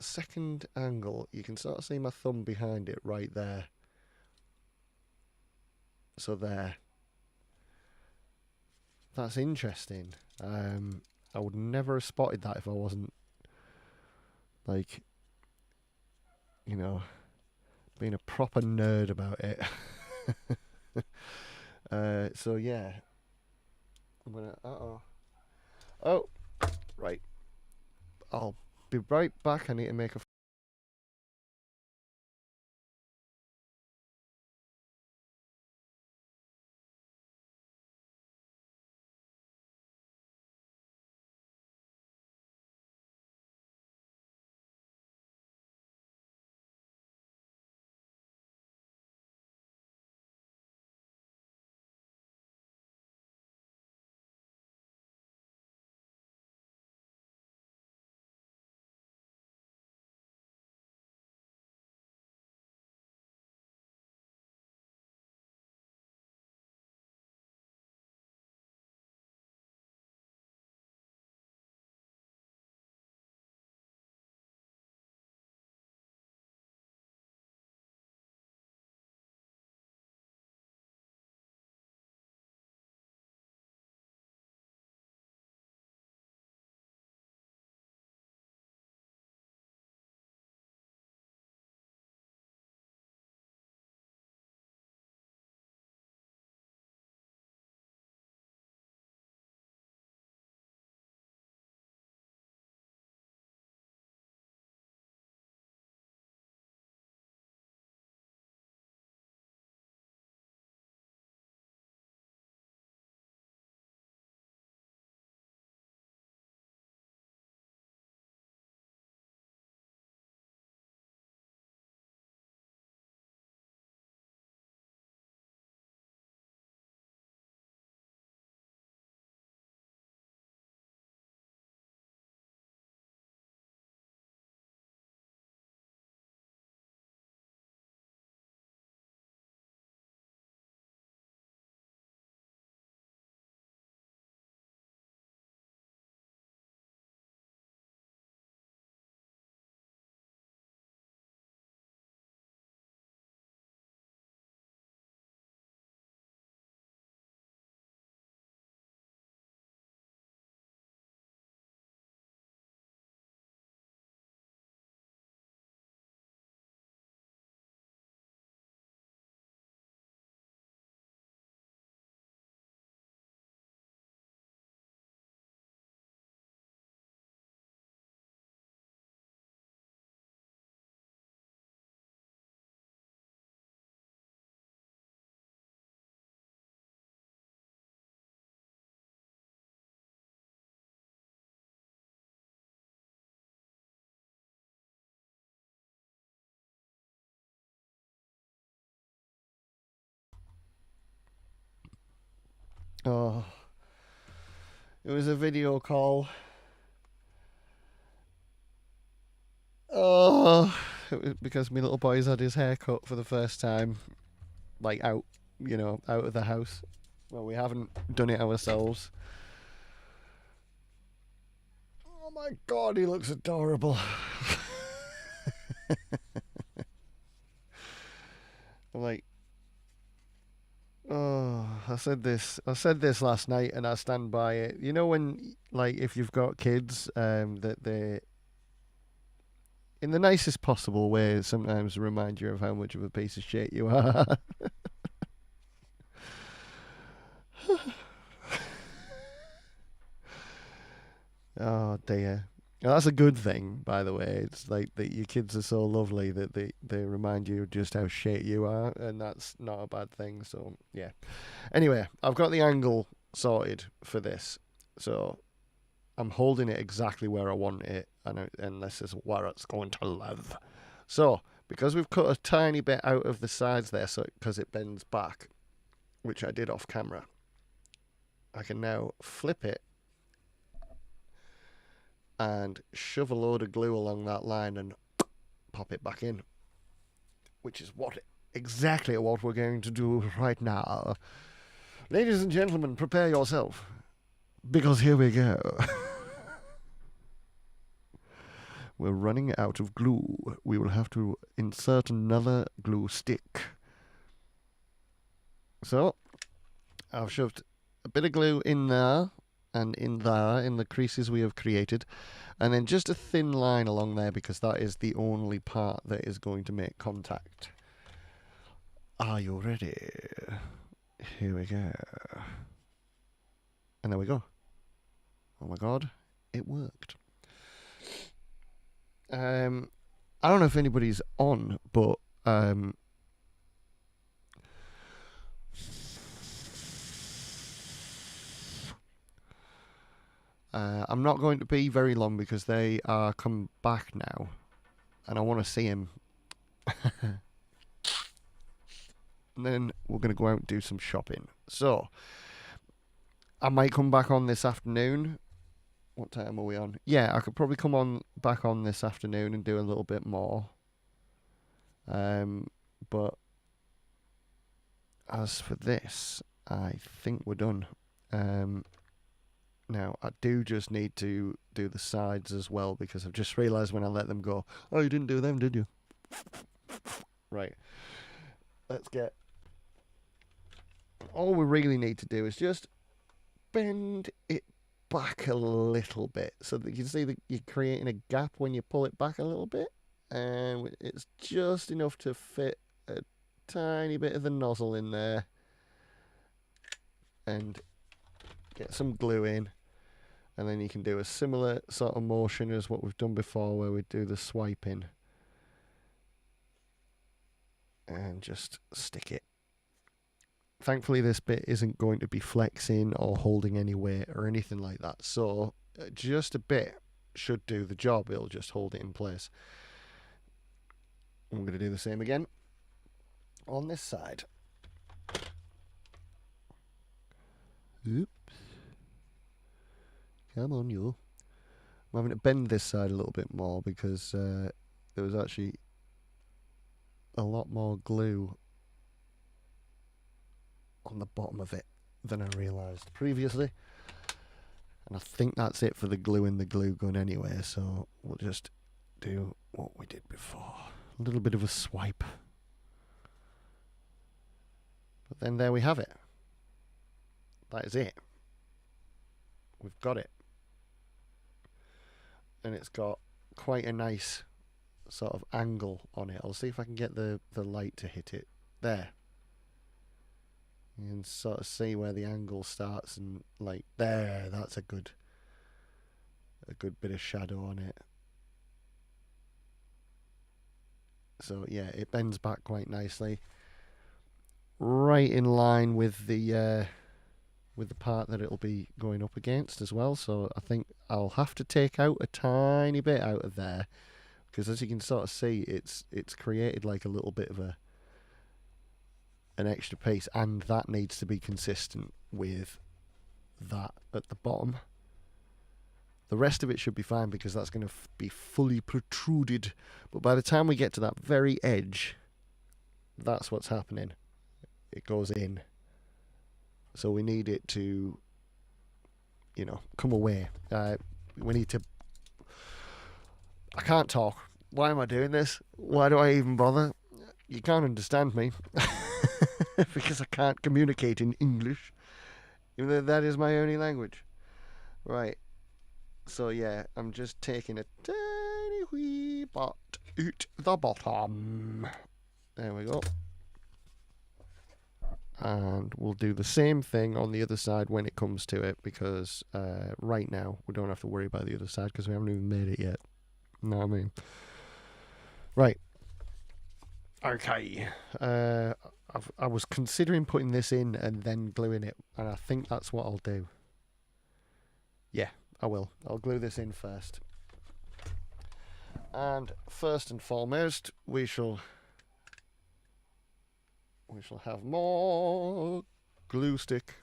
second angle. You can sort of see my thumb behind it right there. So there. That's interesting. I would never have spotted that if I wasn't, like, being a proper nerd about it. So yeah. I'm gonna. Oh, right. I'll be right back. I need to make a Oh, it was a video call. Oh, it was because my little boy's had his hair cut for the first time, like out, out of the house. Well, we haven't done it ourselves. Oh my god, he looks adorable. I'm like, oh, I said this last night, and I stand by it. You know when, like, if you've got kids, that they, in the nicest possible way, sometimes remind you of how much of a piece of shit you are. Oh dear. Now, that's a good thing, by the way. It's like that your kids are so lovely that they remind you just how shit you are, and that's not a bad thing. So yeah. Anyway, I've got the angle sorted for this, so I'm holding it exactly where I want it, and this is where it's going to live. So because we've cut a tiny bit out of the sides there, so because it bends back, which I did off camera, I can now flip it and shove a load of glue along that line and pop it back in, which is exactly what we're going to do right now. Ladies and gentlemen, prepare yourself, because here we go. We're running out of glue. We will have to insert another glue stick. So, I've shoved a bit of glue in there and in there, in the creases we have created, and then just a thin line along there, because that is the only part that is going to make contact. Are you ready? Here we go. And there we go. Oh my god, it worked. I don't know if anybody's on, but I'm not going to be very long because they are come back now, and I want to see him. And then we're going to go out and do some shopping. So, I might come back on this afternoon. What time are we on? Yeah, I could probably come back on this afternoon and do a little bit more. But as for this, I think we're done. Now, I do just need to do the sides as well, because I've just realised when I let them go, oh, you didn't do them, did you? Right. Let's get... All we really need to do is just bend it back a little bit, so that you can see that you're creating a gap when you pull it back a little bit, and it's just enough to fit a tiny bit of the nozzle in there, and get some glue in, and then you can do a similar sort of motion as what we've done before, where we do the swiping, and just stick it. Thankfully, this bit isn't going to be flexing or holding any weight or anything like that, so just a bit should do the job. It'll just hold it in place. I'm going to do the same again on this side. Oops. Come on, you. I'm having to bend this side a little bit more, because there was actually a lot more glue on the bottom of it than I realised previously. And I think that's it for the glue in the glue gun anyway, so we'll just do what we did before. A little bit of a swipe. But then there we have it. That is it. We've got it. And it's got quite a nice sort of angle on it. I'll see if I can get the light to hit it. There. You can sort of see where the angle starts, and like there, that's a good bit of shadow on it. So yeah, it bends back quite nicely, right in line with the part that it'll be going up against as well. So I think I'll have to take out a tiny bit out of there, because as you can sort of see, it's created like a little bit of an extra piece, and that needs to be consistent with that at the bottom. The rest of it should be fine because that's going to be fully protruded. But by the time we get to that very edge, that's what's happening. It goes in. So we need it to, come away. We need to... I can't talk. Why am I doing this? Why do I even bother? You can't understand me. Because I can't communicate in English. Even though that is my only language. Right. So yeah, I'm just taking a tiny wee bit out the bottom. There we go. And we'll do the same thing on the other side when it comes to it, because right now we don't have to worry about the other side because we haven't even made it yet. Know what I mean? Right. Okay. I was considering putting this in and then gluing it, and I think that's what I'll do. Yeah, I will. I'll glue this in first. And first and foremost, we shall have more glue stick.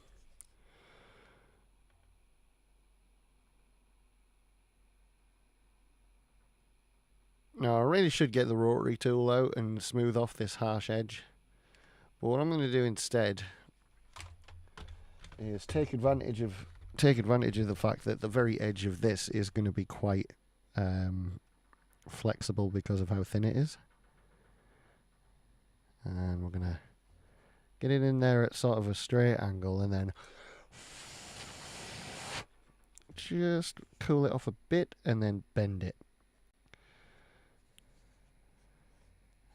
Now I really should get the rotary tool out and smooth off this harsh edge. But what I'm going to do instead is take advantage of the fact that the very edge of this is going to be quite flexible because of how thin it is. And we're going to get it in there at sort of a straight angle and then just cool it off a bit and then bend it.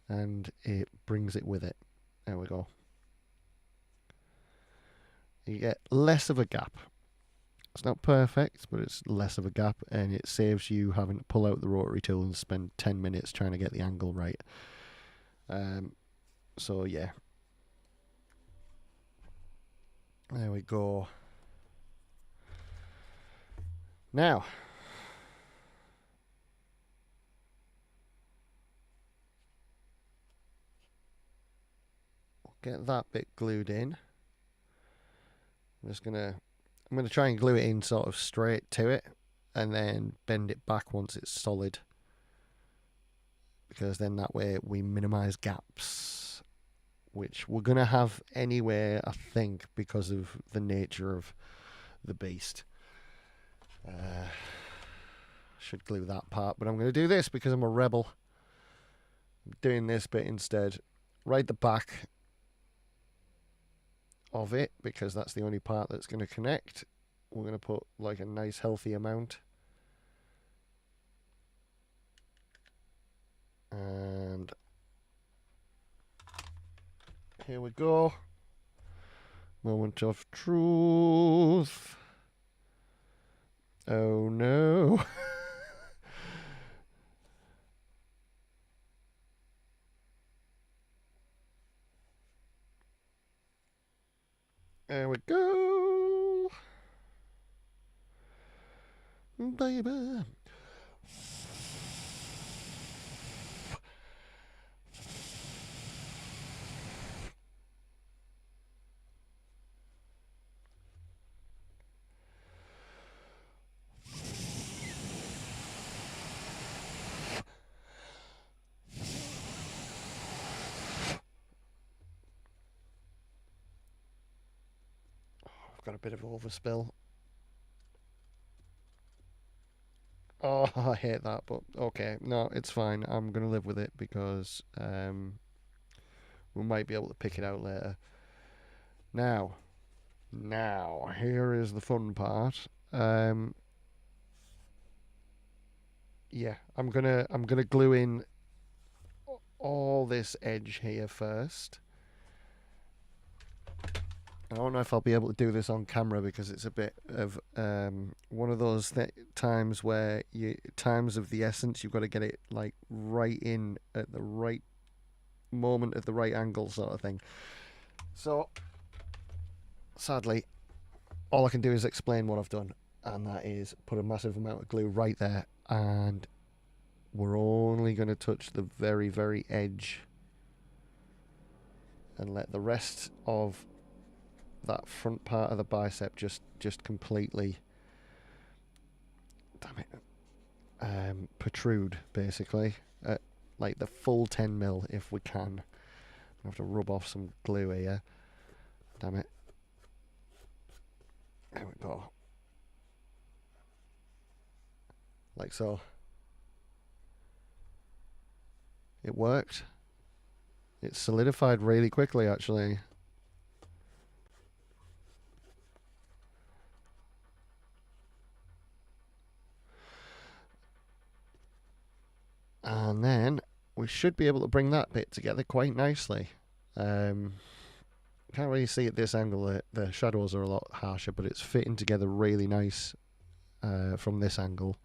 And it brings it with it. There we go. You get less of a gap. It's not perfect, but it's less of a gap, and it saves you having to pull out the rotary tool and spend 10 minutes trying to get the angle right. So yeah. There we go. Now, get that bit glued in. I'm going to try and glue it in sort of straight to it and then bend it back once it's solid, because then that way we minimize gaps, which we're going to have anyway, I think, because of the nature of the beast. Should glue that part, but I'm going to do this because I'm a rebel. I'm doing this bit instead. Right the back of it, because that's the only part that's going to connect. We're going to put like a nice healthy amount, and here we go. Moment of truth. Oh no. There we go, baby. I've got a bit of overspill. Oh, I hate that, but okay. No, it's fine. I'm going to live with it because we might be able to pick it out later. Now, here is the fun part. Yeah, I'm gonna glue in all this edge here first. I don't know if I'll be able to do this on camera because it's a bit of one of those times where times of the essence. You've got to get it like right in at the right moment at the right angle, sort of thing. So sadly, all I can do is explain what I've done, and that is put a massive amount of glue right there, and we're only going to touch the very, very edge and let the rest of that front part of the bicep just completely, damn it, protrude basically at like the full 10 mil if we can. I have to rub off some glue here. Damn it. There we go. Like so. It worked. It solidified really quickly, actually. And then we should be able to bring that bit together quite nicely. Can't really see at this angle. The shadows are a lot harsher, but it's fitting together really nice from this angle.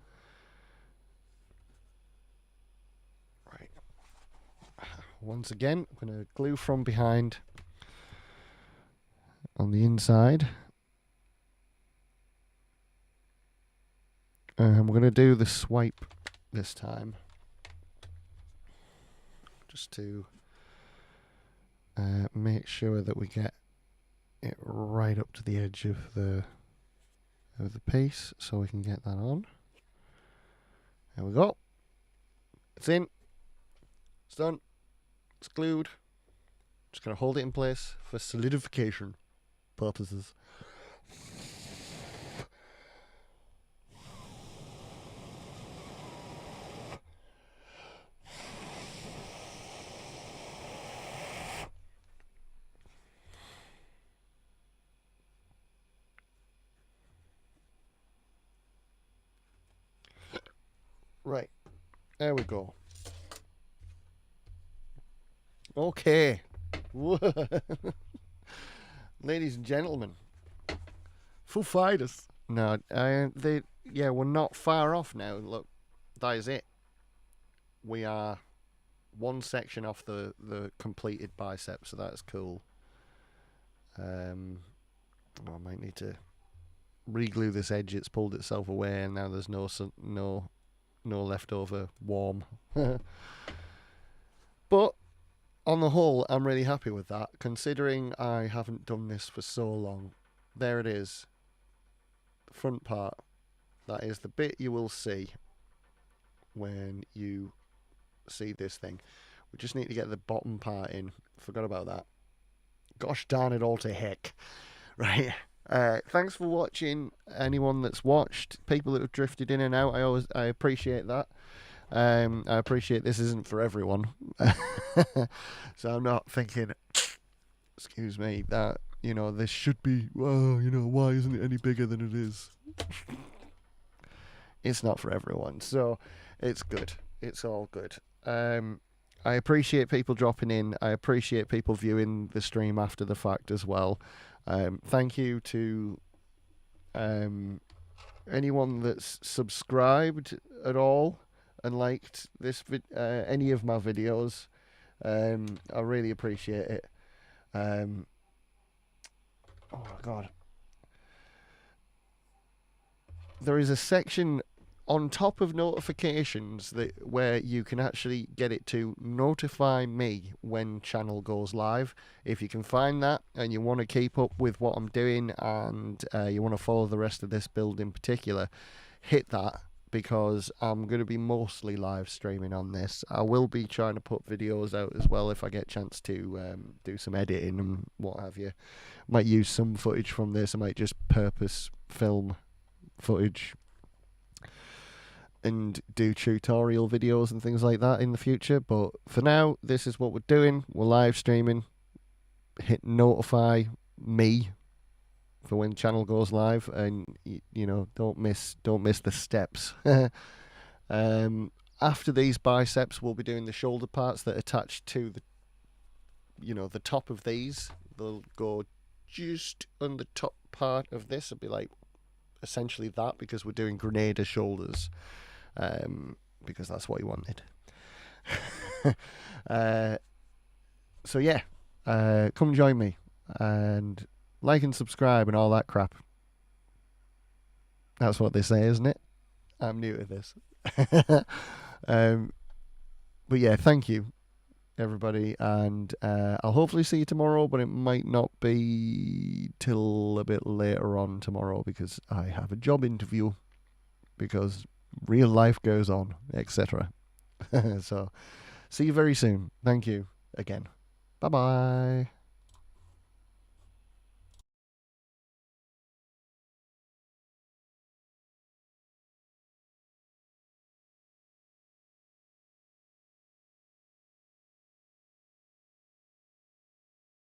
Right. Once again, I'm going to glue from behind on the inside. And we're going to do the swipe this time, just to make sure that we get it right up to the edge of the piece, so we can get that on. There we go. It's in. It's done. It's glued. Just going to hold it in place for solidification purposes. Right. There we go. Okay. Ladies and gentlemen. Foo Fighters. No, we're not far off now. Look, that is it. We are one section off the completed bicep, so that's cool. I might need to re-glue this edge. It's pulled itself away, and now there's no leftover warm. But on the whole, I'm really happy with that, considering I haven't done this for so long. There it is. The front part. That is the bit you will see when you see this thing. We just need to get the bottom part in. Forgot about that. Gosh darn it all to heck. Right. Thanks for watching, anyone that's watched, people that have drifted in and out. I appreciate that. I appreciate this isn't for everyone. So I'm not thinking, excuse me, that, this should be, well, why isn't it any bigger than it is? It's not for everyone, so it's good. It's all good. I appreciate people dropping in. I appreciate people viewing the stream after the fact as well. Thank you to anyone that's subscribed at all and liked any of my videos. I really appreciate it. Oh my god. There is a section on top of notifications where you can actually get it to notify me when channel goes live. If you can find that and you want to keep up with what I'm doing, and you want to follow the rest of this build in particular, hit that, because I'm going to be mostly live streaming on this. I will be trying to put videos out as well if I get a chance to do some editing and what have you. Might use some footage from this. I might just purpose film footage and do tutorial videos and things like that in the future. But for now, this is what we're doing. We're live streaming. Hit notify me for when channel goes live, and don't miss the steps. After these biceps, we'll be doing the shoulder parts that attach to the top of these. They'll go just on the top part of this. It'll be like essentially that, because we're doing grenadier shoulders. Because that's what he wanted. So yeah, come join me and like and subscribe and all that crap. That's what they say, isn't it? I'm new to this. But yeah, thank you. everybody, and I'll hopefully see you tomorrow, but it might not be till a bit later on tomorrow because I have a job interview because real life goes on, etc. So, see you very soon. Thank you again. Bye bye.